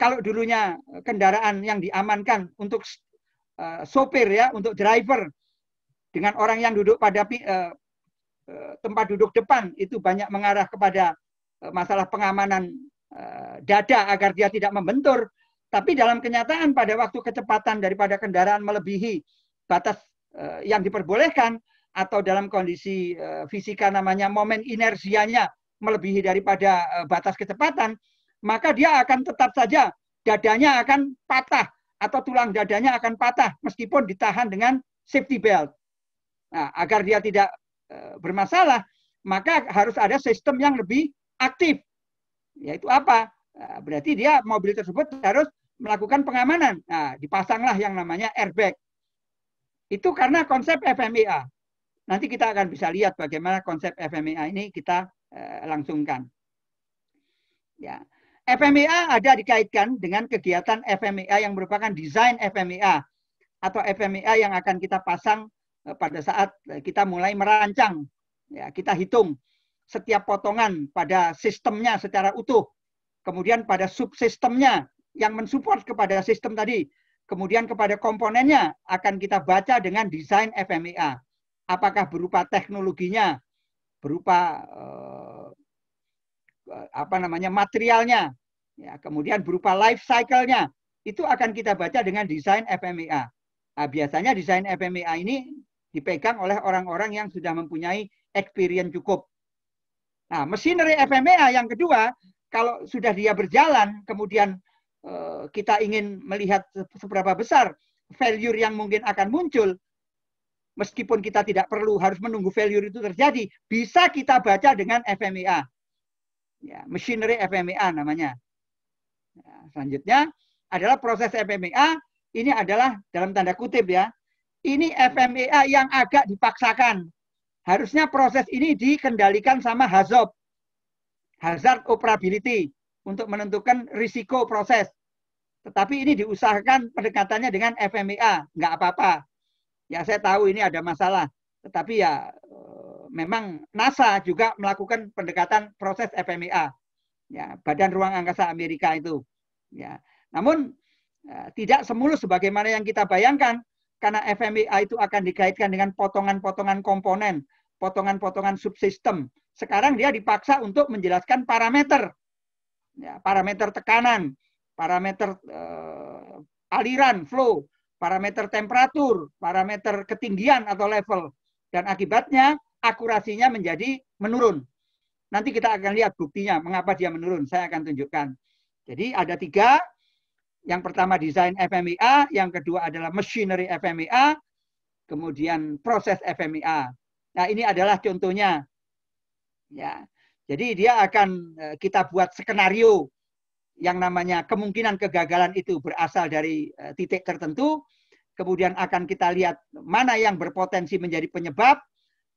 Kalau dulunya kendaraan yang diamankan untuk sopir ya, untuk driver, dengan orang yang duduk pada tempat duduk depan itu banyak mengarah kepada masalah pengamanan dada agar dia tidak membentur. Tapi dalam kenyataan pada waktu kecepatan daripada kendaraan melebihi batas yang diperbolehkan, atau dalam kondisi fisika namanya momen inersianya melebihi daripada batas kecepatan, maka dia akan tetap saja dadanya akan patah atau tulang dadanya akan patah meskipun ditahan dengan safety belt. Nah, agar dia tidak bermasalah, maka harus ada sistem yang lebih aktif. Yaitu apa? Berarti dia mobil tersebut harus melakukan pengamanan. Nah, dipasanglah yang namanya airbag. Itu karena konsep FMEA. Nanti kita akan bisa lihat bagaimana konsep FMEA ini kita langsungkan. Ya. FMEA ada dikaitkan dengan kegiatan FMEA yang merupakan desain FMEA atau FMEA yang akan kita pasang pada saat kita mulai merancang. Ya, kita hitung setiap potongan pada sistemnya secara utuh. Kemudian pada subsistemnya yang mensupport kepada sistem tadi. Kemudian kepada komponennya akan kita baca dengan desain FMEA. Apakah berupa teknologinya, berupa materialnya, ya, kemudian berupa life cycle-nya, itu akan kita baca dengan desain FMEA. Nah, biasanya desain FMEA ini dipegang oleh orang-orang yang sudah mempunyai experience cukup. Nah, machinery FMEA yang kedua, kalau sudah dia berjalan, kemudian kita ingin melihat seberapa besar failure yang mungkin akan muncul, meskipun kita tidak perlu harus menunggu failure itu terjadi, bisa kita baca dengan FMEA. Ya, machinery FMEA namanya. Ya, selanjutnya adalah proses FMEA, ini adalah dalam tanda kutip ya, ini FMEA yang agak dipaksakan. Harusnya proses ini dikendalikan sama HAZOP, Hazard Operability, untuk menentukan risiko proses. Tetapi ini diusahakan pendekatannya dengan FMEA, nggak apa-apa. Ya saya tahu ini ada masalah, tetapi ya memang NASA juga melakukan pendekatan proses FMEA, ya, Badan Ruang Angkasa Amerika itu. Ya, namun tidak semulus sebagaimana yang kita bayangkan, karena FMEA itu akan dikaitkan dengan potongan-potongan komponen, potongan-potongan subsistem. Sekarang dia dipaksa untuk menjelaskan parameter, ya, parameter tekanan, parameter aliran, flow, parameter temperatur, parameter ketinggian atau level. Dan akibatnya akurasinya menjadi menurun. Nanti kita akan lihat buktinya mengapa dia menurun. Saya akan tunjukkan. Jadi ada 3. Yang pertama desain FMEA, yang kedua adalah machinery FMEA, kemudian proses FMEA. Nah, ini adalah contohnya. Ya. Jadi dia akan kita buat skenario yang namanya kemungkinan kegagalan itu berasal dari titik tertentu, kemudian akan kita lihat mana yang berpotensi menjadi penyebab,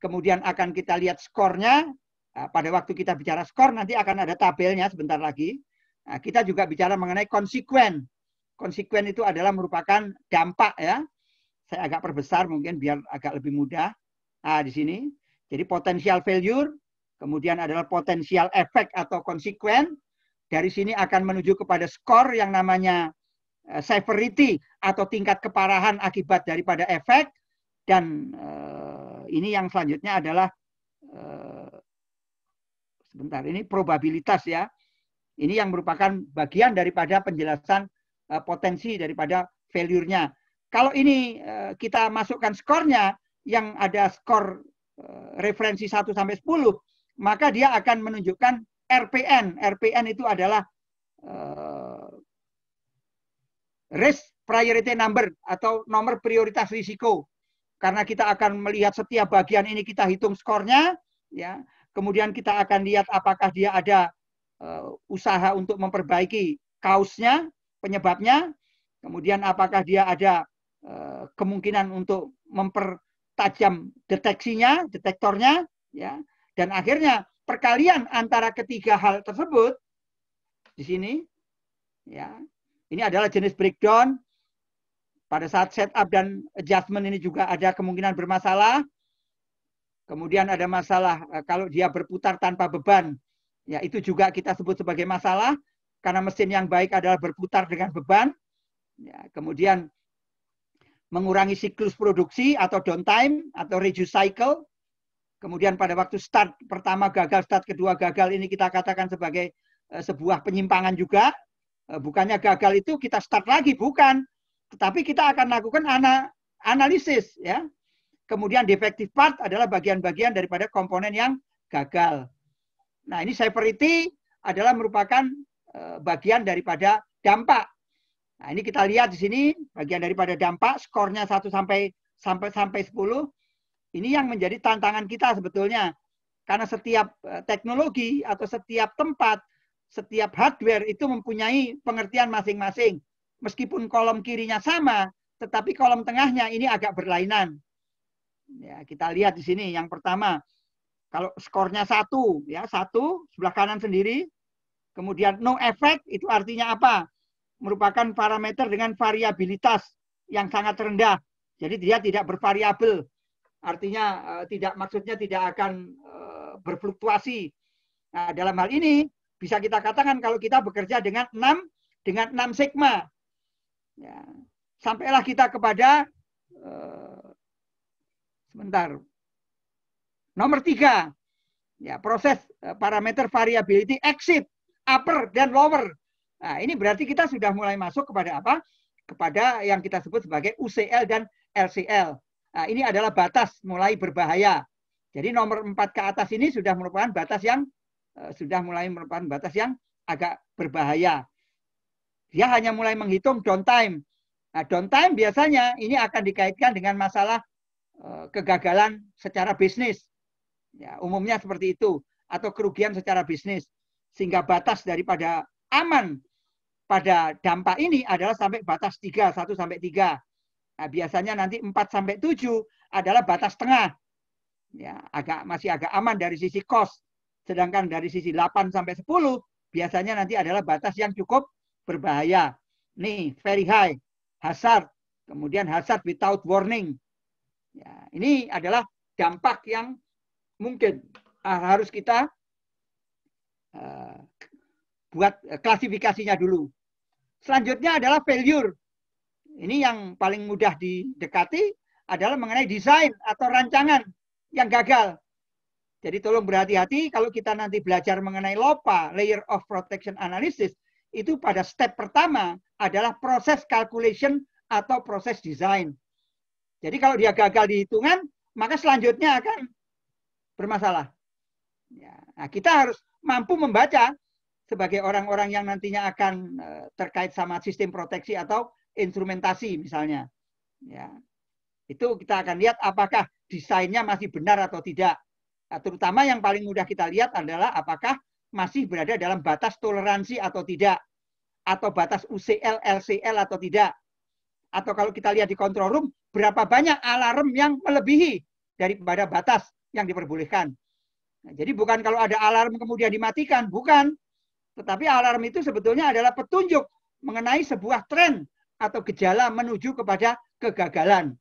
kemudian akan kita lihat skornya. Pada waktu kita bicara skor, nanti akan ada tabelnya sebentar lagi. Nah, kita juga bicara mengenai konsekuen. Konsekuen itu adalah merupakan dampak ya. Saya agak perbesar mungkin biar agak lebih mudah. Nah, di sini. Jadi potensial failure, kemudian adalah potensial efek atau konsekuen. Dari sini akan menuju kepada skor yang namanya severity atau tingkat keparahan akibat daripada efek. Dan ini yang selanjutnya adalah sebentar, ini probabilitas ya. Ini yang merupakan bagian daripada penjelasan potensi daripada failure-nya. Kalau ini kita masukkan skornya yang ada skor referensi 1 sampai 10, maka dia akan menunjukkan RPN. RPN itu adalah risk priority number atau nomor prioritas risiko. Karena kita akan melihat setiap bagian ini kita hitung skornya, ya. Kemudian kita akan lihat apakah dia ada usaha untuk memperbaiki kausnya, penyebabnya. Kemudian apakah dia ada kemungkinan untuk mempertajam deteksinya, detektornya, ya. Dan akhirnya perkalian antara ketiga hal tersebut di sini, ya, ini adalah jenis breakdown. Pada saat setup dan adjustment ini juga ada kemungkinan bermasalah. Kemudian ada masalah kalau dia berputar tanpa beban, ya itu juga kita sebut sebagai masalah karena mesin yang baik adalah berputar dengan beban. Ya, kemudian mengurangi siklus produksi atau downtime atau reduce cycle. Kemudian pada waktu start pertama gagal, start kedua gagal, ini kita katakan sebagai sebuah penyimpangan juga. Bukannya gagal itu kita start lagi, bukan. Tetapi kita akan lakukan analisis, ya. Kemudian defective part adalah bagian-bagian daripada komponen yang gagal. Nah, ini severity adalah merupakan bagian daripada dampak. Nah, ini kita lihat di sini bagian daripada dampak, skornya 1 sampai 10. Ini yang menjadi tantangan kita sebetulnya. Karena setiap teknologi atau setiap tempat, setiap hardware itu mempunyai pengertian masing-masing. Meskipun kolom kirinya sama, tetapi kolom tengahnya ini agak berlainan. Ya, kita lihat di sini yang pertama, kalau skornya 1, ya 1 sebelah kanan sendiri, kemudian no effect itu artinya apa? Merupakan parameter dengan variabilitas yang sangat rendah. Jadi dia tidak bervariabel. Artinya maksudnya tidak akan berfluktuasi. Nah, dalam hal ini bisa kita katakan kalau kita bekerja dengan 6 sigma. Ya, sampailah kita kepada sebentar. Nomor 3, ya, proses parameter variability exit, upper dan lower. Nah, ini berarti kita sudah mulai masuk kepada apa? Kepada yang kita sebut sebagai UCL dan LCL. Nah, ini adalah batas mulai berbahaya. Jadi nomor 4 ke atas ini sudah merupakan batas yang agak berbahaya. Dia hanya mulai menghitung downtime. Nah, downtime biasanya ini akan dikaitkan dengan masalah kegagalan secara bisnis. Ya, umumnya seperti itu. Atau kerugian secara bisnis. Sehingga batas daripada aman pada dampak ini adalah sampai batas 3, 1 sampai 3. Nah, biasanya nanti 4 sampai 7 adalah batas tengah. Ya, masih agak aman dari sisi cost. Sedangkan dari sisi 8 sampai 10 biasanya nanti adalah batas yang cukup berbahaya. Nih, very high, hazard, kemudian hazard without warning. Ya, ini adalah dampak yang mungkin harus kita buat klasifikasinya dulu. Selanjutnya adalah failure. Ini yang paling mudah didekati adalah mengenai desain atau rancangan yang gagal. Jadi tolong berhati-hati kalau kita nanti belajar mengenai LOPA, Layer of Protection Analysis, itu pada step pertama adalah proses calculation atau proses desain. Jadi kalau dia gagal di hitungan, maka selanjutnya akan bermasalah. Ya, nah kita harus mampu membaca sebagai orang-orang yang nantinya akan terkait sama sistem proteksi atau instrumentasi misalnya. Ya, itu kita akan lihat apakah desainnya masih benar atau tidak. Nah, terutama yang paling mudah kita lihat adalah apakah masih berada dalam batas toleransi atau tidak. Atau batas UCL, LCL atau tidak. Atau kalau kita lihat di control room, berapa banyak alarm yang melebihi daripada batas yang diperbolehkan. Nah, jadi bukan kalau ada alarm kemudian dimatikan, bukan. Tetapi alarm itu sebetulnya adalah petunjuk mengenai sebuah tren atau gejala menuju kepada kegagalan.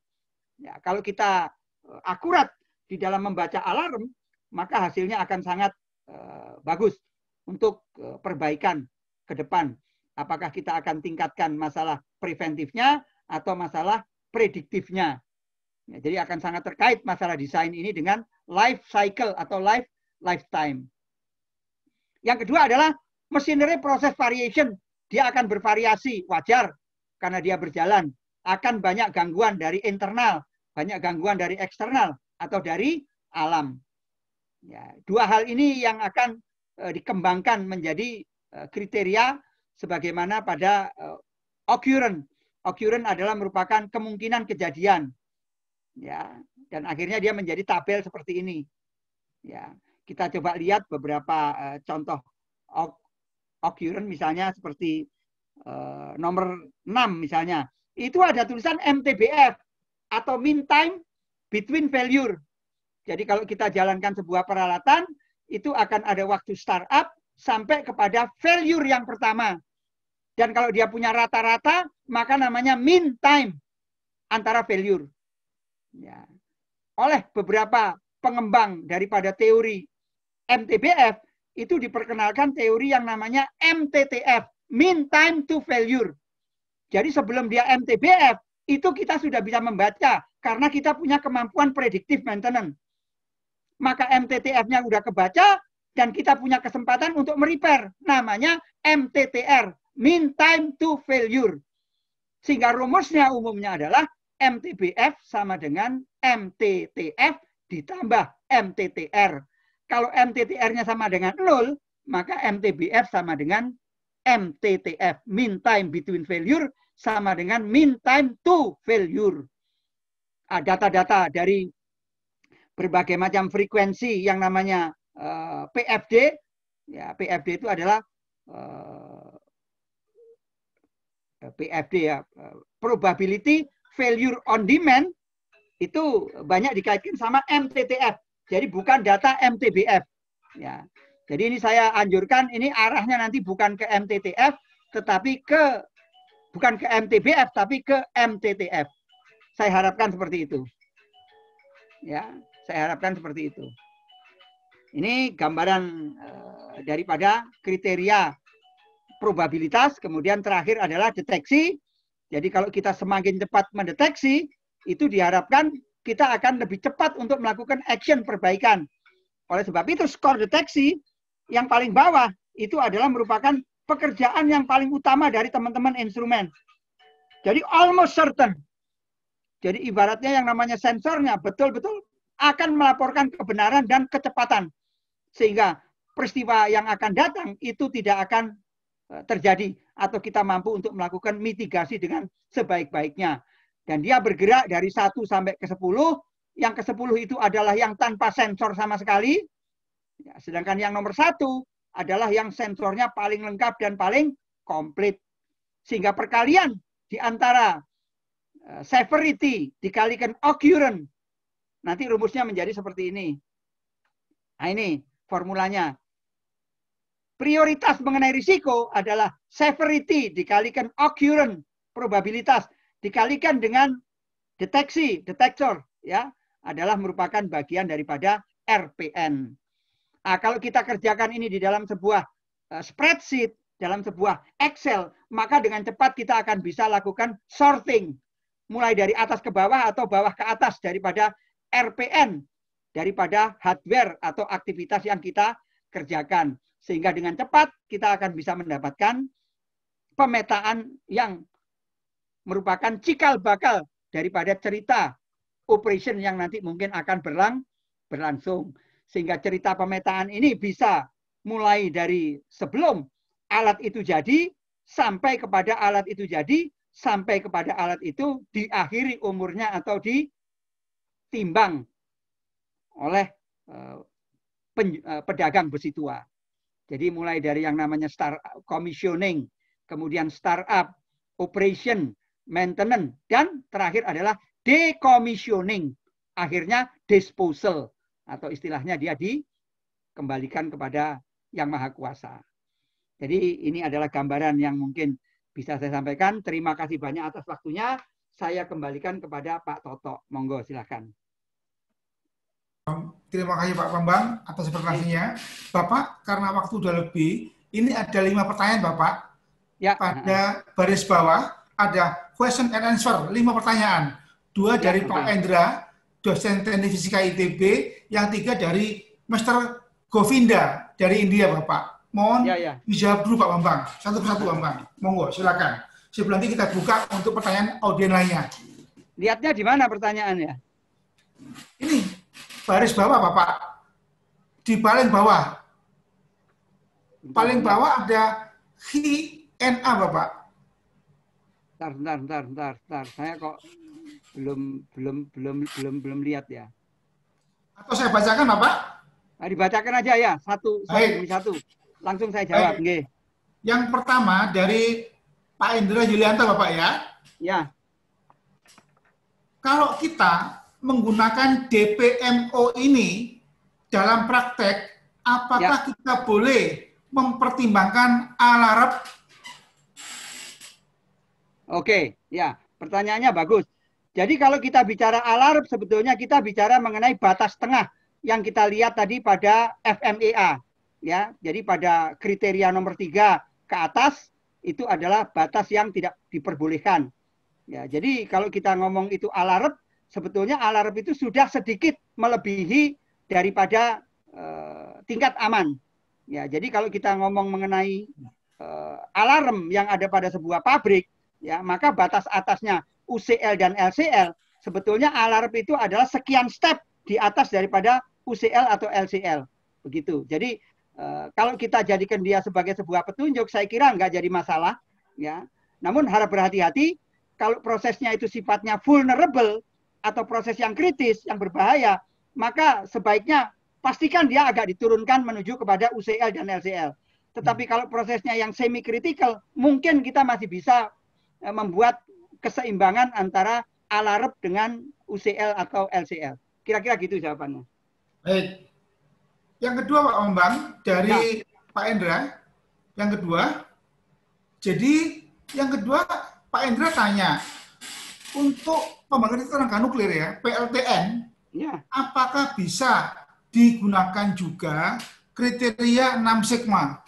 Ya, kalau kita akurat di dalam membaca alarm, maka hasilnya akan sangat bagus untuk perbaikan ke depan. Apakah kita akan tingkatkan masalah preventifnya atau masalah prediktifnya. Ya, jadi akan sangat terkait masalah desain ini dengan life cycle atau lifetime. Yang kedua adalah machinery process variation. Dia akan bervariasi, wajar karena dia berjalan. Akan banyak gangguan dari internal, banyak gangguan dari eksternal atau dari alam. Ya, dua hal ini yang akan dikembangkan menjadi kriteria sebagaimana pada occurrence. Occurrence adalah merupakan kemungkinan kejadian. Ya, dan akhirnya dia menjadi tabel seperti ini. Ya, kita coba lihat beberapa contoh occurrence misalnya seperti nomor 6 misalnya. Itu ada tulisan MTBF atau mean time between failure. Jadi kalau kita jalankan sebuah peralatan, itu akan ada waktu startup sampai kepada failure yang pertama. Dan kalau dia punya rata-rata, maka namanya mean time antara failure. Ya. Oleh beberapa pengembang daripada teori MTBF, itu diperkenalkan teori yang namanya MTTF, mean time to failure. Jadi sebelum dia MTBF, itu kita sudah bisa membaca karena kita punya kemampuan predictive maintenance. Maka MTTF-nya udah kebaca dan kita punya kesempatan untuk merepair. Namanya MTTR, mean time to failure. Sehingga rumusnya umumnya adalah MTBF sama dengan MTTF ditambah MTTR. Kalau MTTR-nya sama dengan 0, maka MTBF sama dengan MTTF. Mean time between failure sama dengan mean time to failure. Data-data dari berbagai macam frekuensi yang namanya PFD. Ya, PFD itu adalah PFD ya, probability failure on demand, itu banyak dikaitkan sama MTTF. Jadi bukan data MTBF. Ya. Jadi ini saya anjurkan, ini arahnya nanti bukan ke MTTF, tetapi bukan ke MTBF, tapi ke MTTF. Saya harapkan seperti itu. Ya, saya harapkan seperti itu. Ini gambaran daripada kriteria probabilitas, kemudian terakhir adalah deteksi. Jadi kalau kita semakin cepat mendeteksi, itu diharapkan kita akan lebih cepat untuk melakukan action perbaikan. Oleh sebab itu skor deteksi yang paling bawah itu adalah merupakan pekerjaan yang paling utama dari teman-teman instrumen. Jadi almost certain. Jadi ibaratnya yang namanya sensornya betul-betul akan melaporkan kebenaran dan kecepatan. Sehingga peristiwa yang akan datang itu tidak akan terjadi atau kita mampu untuk melakukan mitigasi dengan sebaik-baiknya. Dan dia bergerak dari 1 sampai ke 10. Yang ke 10 itu adalah yang tanpa sensor sama sekali. Ya, sedangkan yang nomor 1 adalah yang sensornya paling lengkap dan paling komplit. Sehingga perkalian di antara severity dikalikan occurrence. Nanti rumusnya menjadi seperti ini. Nah ini formulanya. Prioritas mengenai risiko adalah severity dikalikan occurrence, probabilitas, dikalikan dengan deteksi, detektor, ya, adalah merupakan bagian daripada RPN. Nah, kalau kita kerjakan ini di dalam sebuah spreadsheet, dalam sebuah Excel, maka dengan cepat kita akan bisa lakukan sorting. Mulai dari atas ke bawah atau bawah ke atas daripada RPN, daripada hardware atau aktivitas yang kita kerjakan. Sehingga dengan cepat kita akan bisa mendapatkan pemetaan yang merupakan cikal bakal daripada cerita operation yang nanti mungkin akan berlangsung. Sehingga cerita pemetaan ini bisa mulai dari sebelum alat itu jadi, sampai kepada alat itu jadi, sampai kepada alat itu diakhiri umurnya atau ditimbang oleh pedagang besi tua. Jadi mulai dari yang namanya start commissioning, kemudian startup, operation, maintenance, dan terakhir adalah decommissioning. Akhirnya disposal, atau istilahnya dia dikembalikan kepada Yang Maha Kuasa. Jadi ini adalah gambaran yang mungkin bisa saya sampaikan. Terima kasih banyak atas waktunya. Saya kembalikan kepada Pak Toto. Monggo silahkan. Terima kasih Pak Bambang atas informasinya. Bapak, karena waktu sudah lebih, ini ada 5 pertanyaan Bapak. Ya. Pada baris bawah ada question and answer, 5 pertanyaan. 2 dari Pak Endra, dosen teknik fisika ITB, yang 3 dari Mr. Govinda dari India Bapak. Mohon dijawab dulu Pak Bambang, satu persatu Bambang. Monggo, silakan. Sebelum nanti kita buka untuk pertanyaan audiens lainnya. Lihatnya di mana pertanyaannya? Ini baris bawah Bapak, di paling bawah. Paling bawah ada HNA Bapak. Bentar. Saya kok belum lihat ya. Atau saya bacakan Bapak? Nah, dibacakan aja ya, satu demi satu. Langsung saya jawab. Nggih. Yang pertama dari Pak Indra Yulianto Bapak ya. Ya. Kalau kita menggunakan DPMO ini dalam praktek, apakah kita boleh mempertimbangkan alarm? Oke, ya. Pertanyaannya bagus. Jadi kalau kita bicara alarm, sebetulnya kita bicara mengenai batas tengah yang kita lihat tadi pada FMEA. Ya, jadi pada kriteria nomor 3 ke atas, itu adalah batas yang tidak diperbolehkan. Ya, jadi kalau kita ngomong itu alarm, sebetulnya alarm itu sudah sedikit melebihi daripada tingkat aman. Ya, jadi kalau kita ngomong mengenai alarm yang ada pada sebuah pabrik, ya, maka batas atasnya UCL dan LCL, sebetulnya alarm itu adalah sekian step di atas daripada UCL atau LCL. Begitu. Jadi kalau kita jadikan dia sebagai sebuah petunjuk, saya kira nggak jadi masalah. Ya. Namun harap berhati-hati, kalau prosesnya itu sifatnya vulnerable atau proses yang kritis, yang berbahaya, maka sebaiknya pastikan dia agak diturunkan menuju kepada UCL dan LCL. Tetapi kalau prosesnya yang semi kritikal, mungkin kita masih bisa membuat keseimbangan antara alarm dengan UCL atau LCL. Kira-kira gitu jawabannya. Baik. Yang kedua Pak Bambang, dari Pak Endra. Yang kedua, jadi yang kedua Pak Endra tanya, untuk pembangkit tenaga nuklir ya, PLTN, apakah bisa digunakan juga kriteria 6 sigma?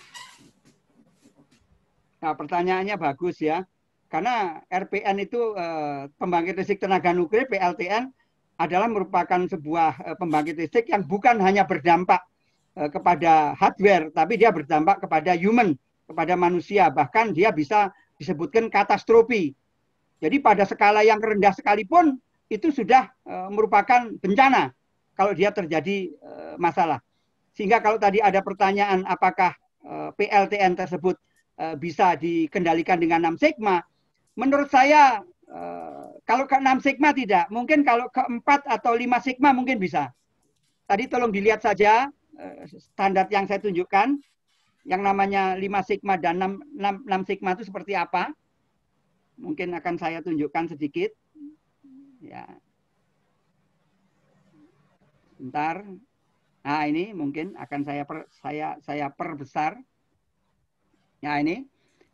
Nah, pertanyaannya bagus ya. Karena RPN itu pembangkit listrik tenaga nuklir PLTN adalah merupakan sebuah pembangkit listrik yang bukan hanya berdampak kepada hardware, tapi dia berdampak kepada human, kepada manusia. Bahkan dia bisa disebutkan katastrofi. Jadi pada skala yang rendah sekalipun itu sudah merupakan bencana kalau dia terjadi masalah. Sehingga kalau tadi ada pertanyaan apakah PLTN tersebut bisa dikendalikan dengan 6 sigma, menurut saya kalau ke 6 sigma tidak, mungkin kalau ke 4 atau 5 sigma mungkin bisa. Tadi tolong dilihat saja standar yang saya tunjukkan, yang namanya 5 sigma dan 6 sigma itu seperti apa. Mungkin akan saya tunjukkan sedikit. Ya. Bentar. Nah, ini mungkin akan saya perbesar. Nah, ini.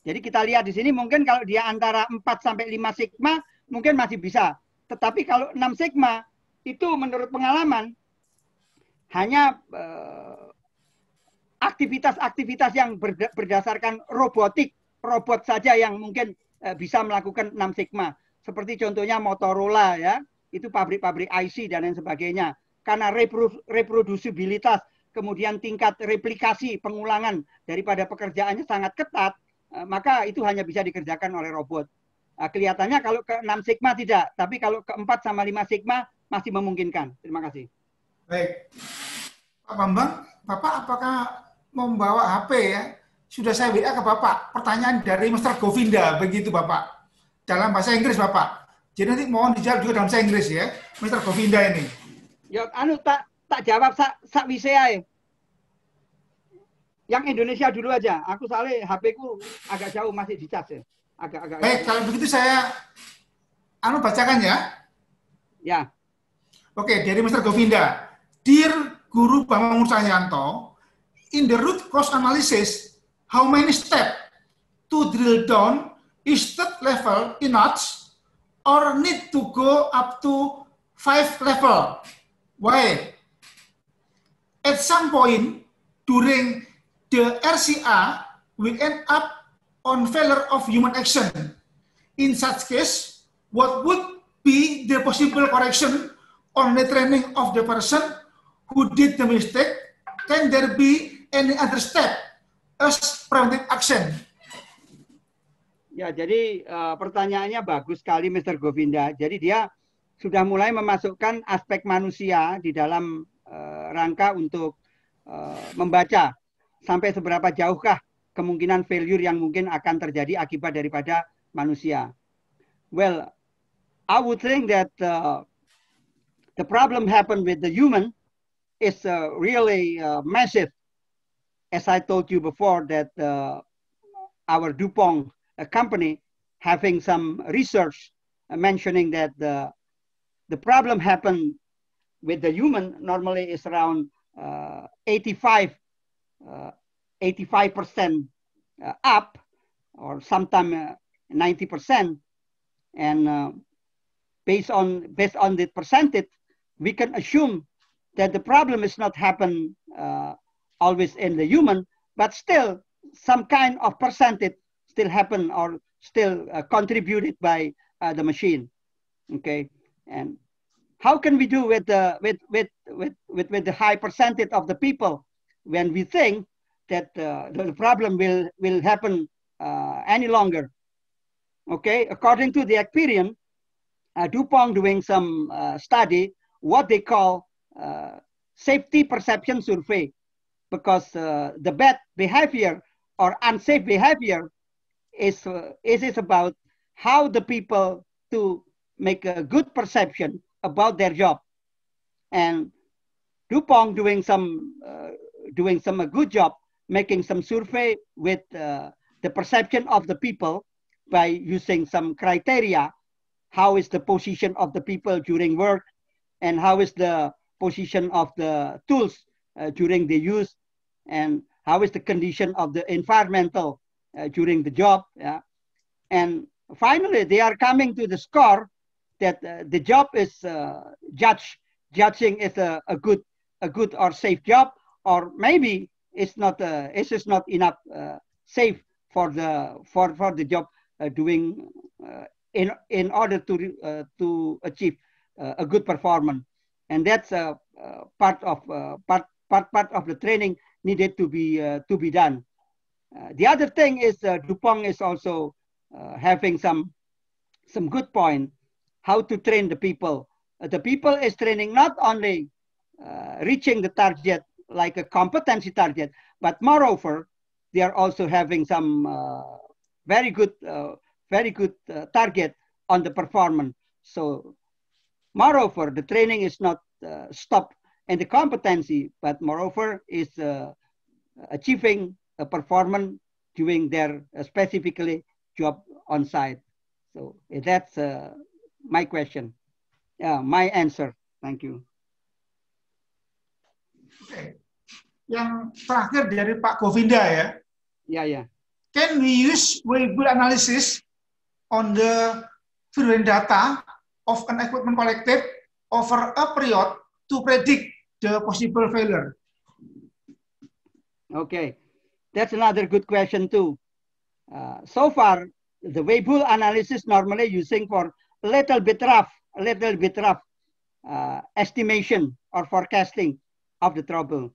Jadi kita lihat di sini mungkin kalau dia antara 4 sampai 5 sigma mungkin masih bisa. Tetapi kalau 6 sigma itu menurut pengalaman hanya aktivitas-aktivitas yang berdasarkan robotik, robot saja yang mungkin bisa melakukan 6 sigma. Seperti contohnya Motorola ya, itu pabrik-pabrik IC dan lain sebagainya. Karena reprodusibilitas, kemudian tingkat replikasi, pengulangan daripada pekerjaannya sangat ketat, maka itu hanya bisa dikerjakan oleh robot. Kelihatannya kalau ke 6 sigma tidak, tapi kalau ke 4 sama 5 sigma masih memungkinkan. Terima kasih. Baik. Pak Bambang, Bapak apakah membawa HP ya? Sudah saya WA ke Bapak, pertanyaan dari Mr. Govinda, begitu Bapak. Dalam bahasa Inggris Bapak. Jadi nanti mohon dijawab juga dalam bahasa Inggris ya, Mr. Govinda ini. Ya, tak jawab sak wisea ya. Yang Indonesia dulu aja. Aku soalnya HP ku agak jauh masih dicas ya. Agak. Baik, kalau begitu saya bacakan ya. Ya. Oke, dari Mr. Govinda. Dear Guru Bambang Mursahyanto, in the root cause analysis, how many steps to drill down is third level in knots or need to go up to 5 level? Why? At some point during the RCA, we end up on failure of human action. In such case, what would be the possible correction on the training of the person who did the mistake? Can there be any other step as preventive action? Ya, jadi pertanyaannya bagus sekali Mr. Govinda. Jadi dia sudah mulai memasukkan aspek manusia di dalam rangka untuk membaca sampai seberapa jauhkah kemungkinan failure yang mungkin akan terjadi akibat daripada manusia. Well, I would think that the problem happened with the human is really massive. As I told you before, that our DuPont company having some research mentioning that the problem happened with the human normally is around 85% up, or sometimes 90%, and based on the percentage, we can assume that the problem is not happen always in the human, but still some kind of percentage still happen or still contributed by the machine. Okay, and how can we do with the high percentage of the people when we think that the problem will happen any longer? Okay, according to the experience, Dupont doing some study, what they call safety perception survey, because the bad behavior or unsafe behavior is about how the people to make a good perception about their job. And Dupont doing some a good job making some survey with the perception of the people by using some criteria. How is the position of the people during work, and how is the position of the tools during the use, and how is the condition of the environmental during the job. Yeah? And finally, they are coming to the score that the job is judging is a good or safe job, or maybe it's just not enough safe for the job doing in order to achieve a good performance. And that's part of the training needed to be done. The other thing is Dupont is also having some good point how to train the people. The people is training not only reaching the target like a competency target, but moreover they are also having some very good target on the performance. So moreover, the training is not stopped in the competency, but moreover is achieving a performance during their specifically job on site. So that's my question, my answer. Thank you. Oke. Yang terakhir dari Pak Govinda ya. Ya, ya. Can we use variable analysis on the fluent data of an equipment collected over a period to predict the possible failure? Okay, that's another good question too. So far, the variable analysis normally using for a little bit rough estimation or forecasting of the trouble.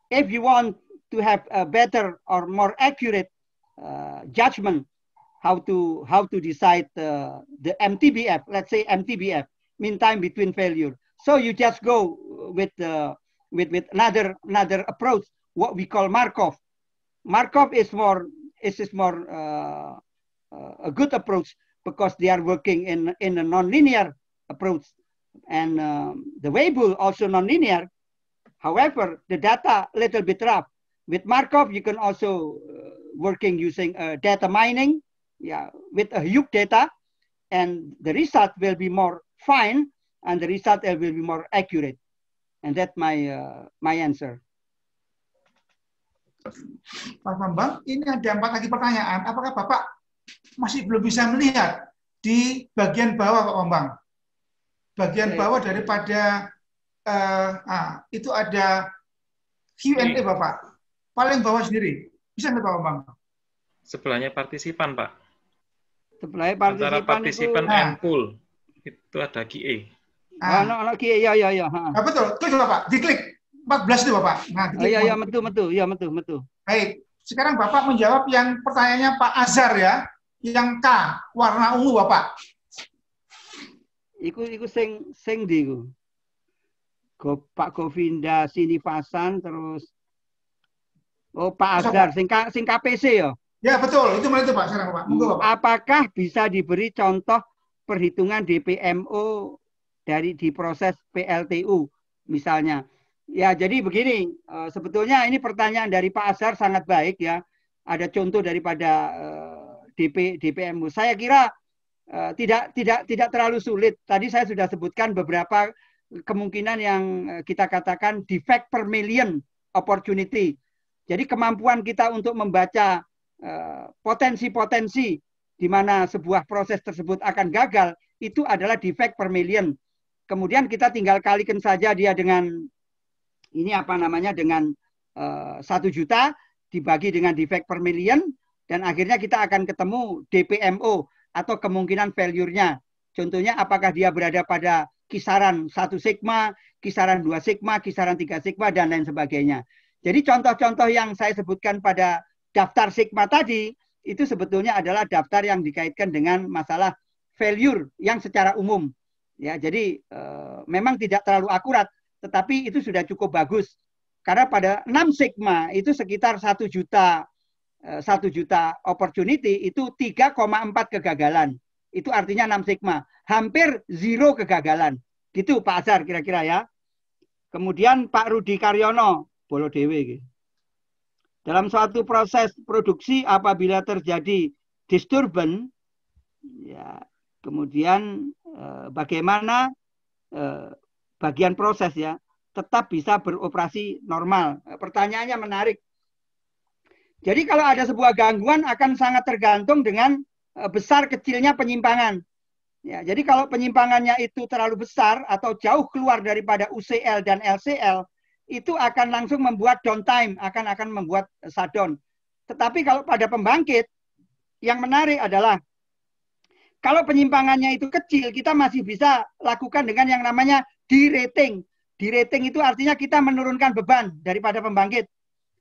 If you want to have a better or more accurate judgment how to decide the MTBF, let's say MTBF, mean time between failure. So you just go with another approach, what we call Markov. Markov is more a good approach because they are working in a nonlinear approach, and the Weibull also nonlinear. However, the data a little bit rough. With Markov, you can also working using data mining, yeah, with a huge data, and the result will be more fine, and the result will be more accurate. And that's my answer. Pak Bambang, ini ada 4 lagi pertanyaan. Apakah Bapak masih belum bisa melihat di bagian bawah, Pak Bambang? Bagian bawah daripada itu ada Q&A, Bapak. Paling bawah sendiri. Bisa nggak, Pak Bambang? Sebelahnya partisipan, Pak. Sebelahnya partisipan. Antara partisipan itu, and pool. Itu ada QA. QA, ya. Betul, klik Bapak. Diklik. 14 itu Bapak. Nah, iya, betul. Baik. Sekarang Bapak menjawab yang pertanyaannya Pak Azhar ya. Yang K, warna ungu Bapak. Iku sing di iku. Pak Govinda Sinivasan terus Pak Azhar sing KPC ya. Ya betul, itu Pak sekarang Pak. Monggo Bapak. Apakah bisa diberi contoh perhitungan DPMO di proses PLTU misalnya? Ya, jadi begini, sebetulnya ini pertanyaan dari Pak Azhar sangat baik ya. Ada contoh daripada DPMO. Saya kira tidak terlalu sulit. Tadi saya sudah sebutkan beberapa kemungkinan yang kita katakan defect per million opportunity. Jadi kemampuan kita untuk membaca potensi-potensi di mana sebuah proses tersebut akan gagal itu adalah defect per million. Kemudian kita tinggal kalikan saja dia dengan ini dengan 1 juta dibagi dengan defect per million, dan akhirnya kita akan ketemu DPMO atau kemungkinan failure-nya. Contohnya apakah dia berada pada kisaran 1 sigma, kisaran 2 sigma, kisaran 3 sigma, dan lain sebagainya. Jadi contoh-contoh yang saya sebutkan pada daftar sigma tadi, itu sebetulnya adalah daftar yang dikaitkan dengan masalah failure yang secara umum. Ya, jadi memang tidak terlalu akurat, tetapi itu sudah cukup bagus. Karena pada 6 sigma itu sekitar 1 juta opportunity itu 3,4 kegagalan. Itu artinya 6 sigma. Hampir 0 kegagalan. Gitu Pak Azhar kira-kira ya. Kemudian Pak Rudi Karyono, Bolo Dewe. Dalam suatu proses produksi apabila terjadi disturbance, ya, kemudian bagaimana bagian proses ya tetap bisa beroperasi normal. Pertanyaannya menarik. Jadi kalau ada sebuah gangguan akan sangat tergantung dengan besar kecilnya penyimpangan. Ya, jadi kalau penyimpangannya itu terlalu besar atau jauh keluar daripada UCL dan LCL, itu akan langsung membuat downtime, akan membuat shutdown. Tetapi kalau pada pembangkit, yang menarik adalah kalau penyimpangannya itu kecil, kita masih bisa lakukan dengan yang namanya derating. Derating itu artinya kita menurunkan beban daripada pembangkit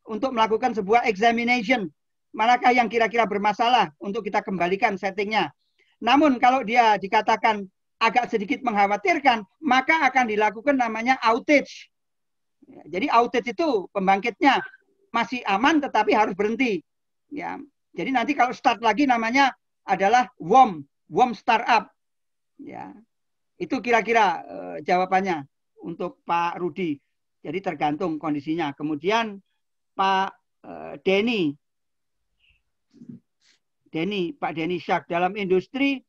untuk melakukan sebuah examination. Manakah yang kira-kira bermasalah untuk kita kembalikan settingnya. Namun kalau dia dikatakan agak sedikit mengkhawatirkan, maka akan dilakukan namanya outage. Jadi outage itu pembangkitnya masih aman tetapi harus berhenti. Ya. Jadi nanti kalau start lagi namanya adalah warm startup. Ya. Itu kira-kira jawabannya untuk Pak Rudi. Jadi tergantung kondisinya. Kemudian Pak Pak Denny Shark, dalam industri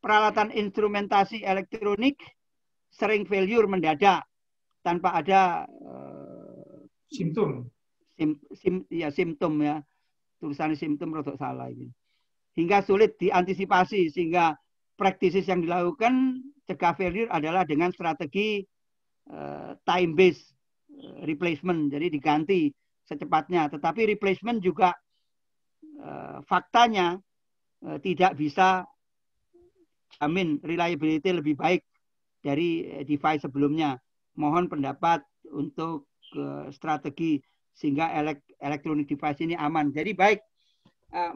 peralatan instrumentasi elektronik sering failure mendadak tanpa ada simptom. Simptom ya. Tulisannya simptom rotok salah ini. Hingga sulit diantisipasi sehingga practices yang dilakukan cegah failure adalah dengan strategi time based replacement. Jadi diganti secepatnya. Tetapi replacement juga faktanya tidak bisa jamin reliability lebih baik dari device sebelumnya. Mohon pendapat untuk strategi sehingga electronic device ini aman. Jadi baik,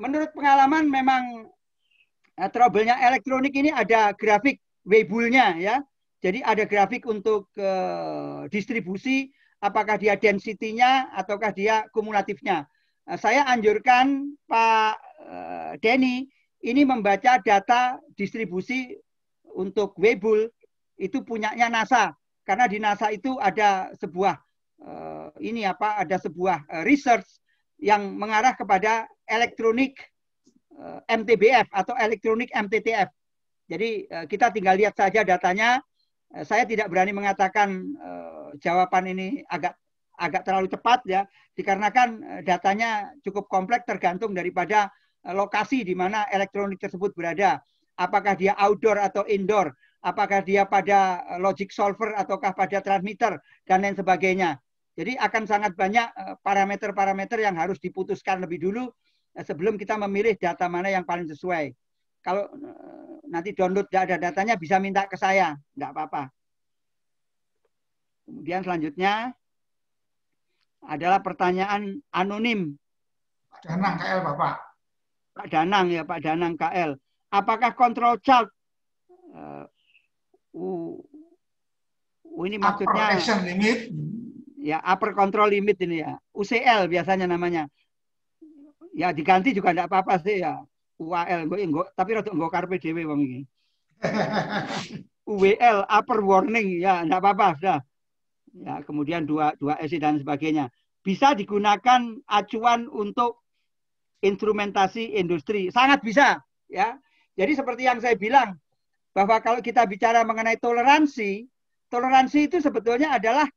menurut pengalaman memang trouble-nya elektronik ini ada grafik Weibull-nya ya. Jadi ada grafik untuk distribusi, apakah dia density-nya ataukah dia kumulatifnya. Saya anjurkan Pak Denny ini membaca data distribusi untuk Weibull itu punyanya NASA. Karena di NASA itu ada sebuah research yang mengarah kepada elektronik MTBF atau elektronik MTTF. Jadi kita tinggal lihat saja datanya. Saya tidak berani mengatakan jawaban ini agak terlalu cepat ya, dikarenakan datanya cukup kompleks tergantung daripada lokasi di mana elektronik tersebut berada. Apakah dia outdoor atau indoor, apakah dia pada logic solver ataukah pada transmitter dan lain sebagainya. Jadi akan sangat banyak parameter-parameter yang harus diputuskan lebih dulu sebelum kita memilih data mana yang paling sesuai. Kalau nanti download tidak ada datanya bisa minta ke saya, tidak apa-apa. Kemudian selanjutnya adalah pertanyaan anonim. Pak Danang KL, Bapak. Pak Danang ya, Pak Danang KL. Apakah control chart? Ini maksudnya upper action limit. Ya, upper control limit ini ya. UCL biasanya namanya. Ya diganti juga tidak apa-apa sih ya. UAL, tapi rada nggo karpe dhewe wong iki. UWL, upper warning, ya tidak apa-apa sudah. Ya, kemudian 2SI dan sebagainya. Bisa digunakan acuan untuk instrumentasi industri. Sangat bisa. Ya. Jadi seperti yang saya bilang, bahwa kalau kita bicara mengenai toleransi, toleransi itu sebetulnya adalah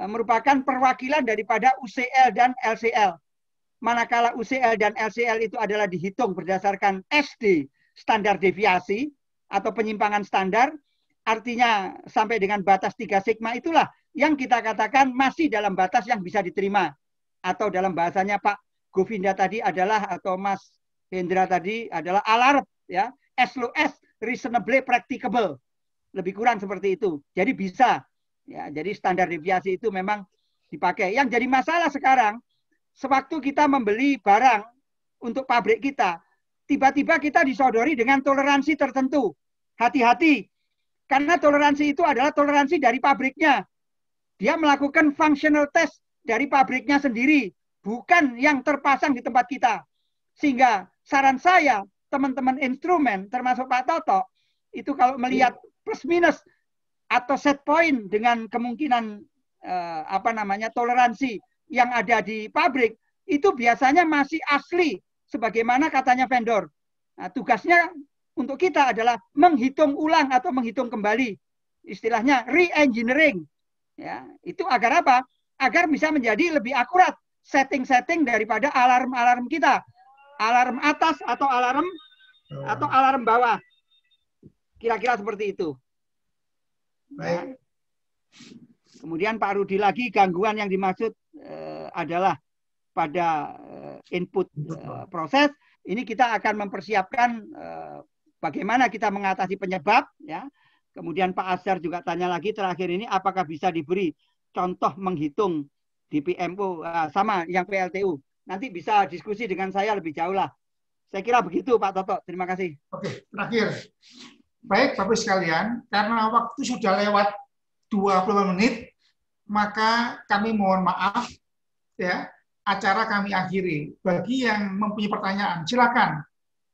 merupakan perwakilan daripada UCL dan LCL. Manakala UCL dan LCL itu adalah dihitung berdasarkan SD, standar deviasi, atau penyimpangan standar, artinya sampai dengan batas 3 sigma itulah yang kita katakan masih dalam batas yang bisa diterima. Atau dalam bahasanya Pak Govinda tadi adalah, atau Mas Hendra tadi adalah alarm, ya, as low as reasonably practicable. Lebih kurang seperti itu. Jadi bisa. Ya, jadi standar deviasi itu memang dipakai. Yang jadi masalah sekarang, sewaktu kita membeli barang untuk pabrik kita, tiba-tiba kita disodori dengan toleransi tertentu. hati-hati. Karena toleransi itu adalah toleransi dari pabriknya. Dia melakukan functional test dari pabriknya sendiri, bukan yang terpasang di tempat kita. Sehingga saran saya, teman-teman instrumen, termasuk Pak Toto, itu kalau melihat plus minus atau set point dengan kemungkinan toleransi yang ada di pabrik, itu biasanya masih asli, sebagaimana katanya vendor. Nah, tugasnya untuk kita adalah menghitung ulang atau menghitung kembali, istilahnya re-engineering. Ya, itu agar apa? Agar bisa menjadi lebih akurat setting-setting daripada alarm-alarm kita, alarm atas atau alarm bawah. Kira-kira seperti itu. Ya. Kemudian Pak Rudi lagi, gangguan yang dimaksud adalah pada input proses. Ini kita akan mempersiapkan bagaimana kita mengatasi penyebab, ya. Kemudian Pak Azhar juga tanya lagi terakhir ini, apakah bisa diberi contoh menghitung di PMO sama yang PLTU. Nanti bisa diskusi dengan saya lebih jauh lah. Saya kira begitu Pak Toto. Terima kasih. Oke, terakhir. Baik Bapak sekalian, karena waktu sudah lewat 20 menit, maka kami mohon maaf, ya, acara kami akhiri. Bagi yang mempunyai pertanyaan, silakan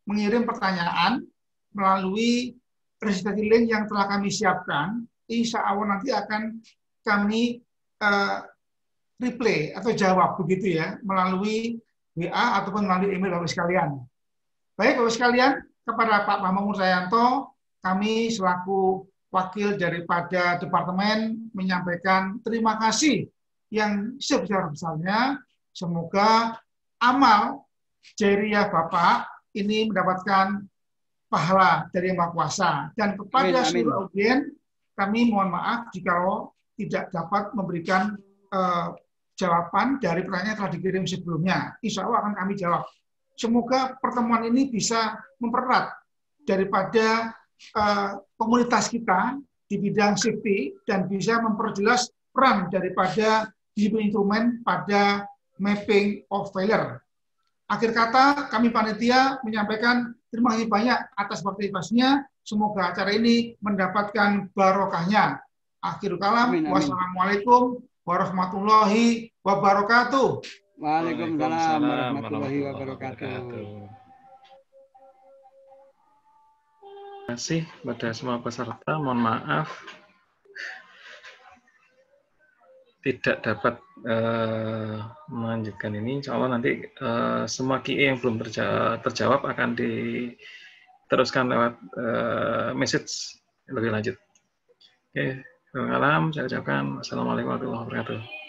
mengirim pertanyaan melalui registrasi link yang telah kami siapkan. Insya Allah nanti akan kami replay atau jawab begitu ya, melalui WA ataupun melalui email Bapak sekalian. Baik Bapak sekalian, kepada Pak Bambang Mursayanto, kami selaku wakil daripada departemen menyampaikan terima kasih yang sebesar-besarnya. Semoga amal jariah Bapak ini mendapatkan pahala dari Yang Maha Kuasa. Dan kepada seluruh audien, kami mohon maaf jika tidak dapat memberikan jawaban dari pertanyaan yang telah dikirim sebelumnya. Insya Allah akan kami jawab. Semoga pertemuan ini bisa mempererat daripada komunitas kita di bidang safety dan bisa memperjelas peran daripada instrumen pada mapping of failure. Akhir kata, kami panitia menyampaikan terima kasih banyak atas partisipasinya. Semoga acara ini mendapatkan barokahnya. Akhirul kalam. Wassalamualaikum warahmatullahi wabarakatuh. Waalaikumsalam warahmatullahi wabarakatuh. Terima kasih kepada semua peserta. Mohon maaf tidak dapat melanjutkan ini. Insya Allah nanti semua QA yang belum terjawab akan diteruskan lewat message lebih lanjut. Oke, salam. Saya ucapkan assalamualaikum warahmatullahi wabarakatuh.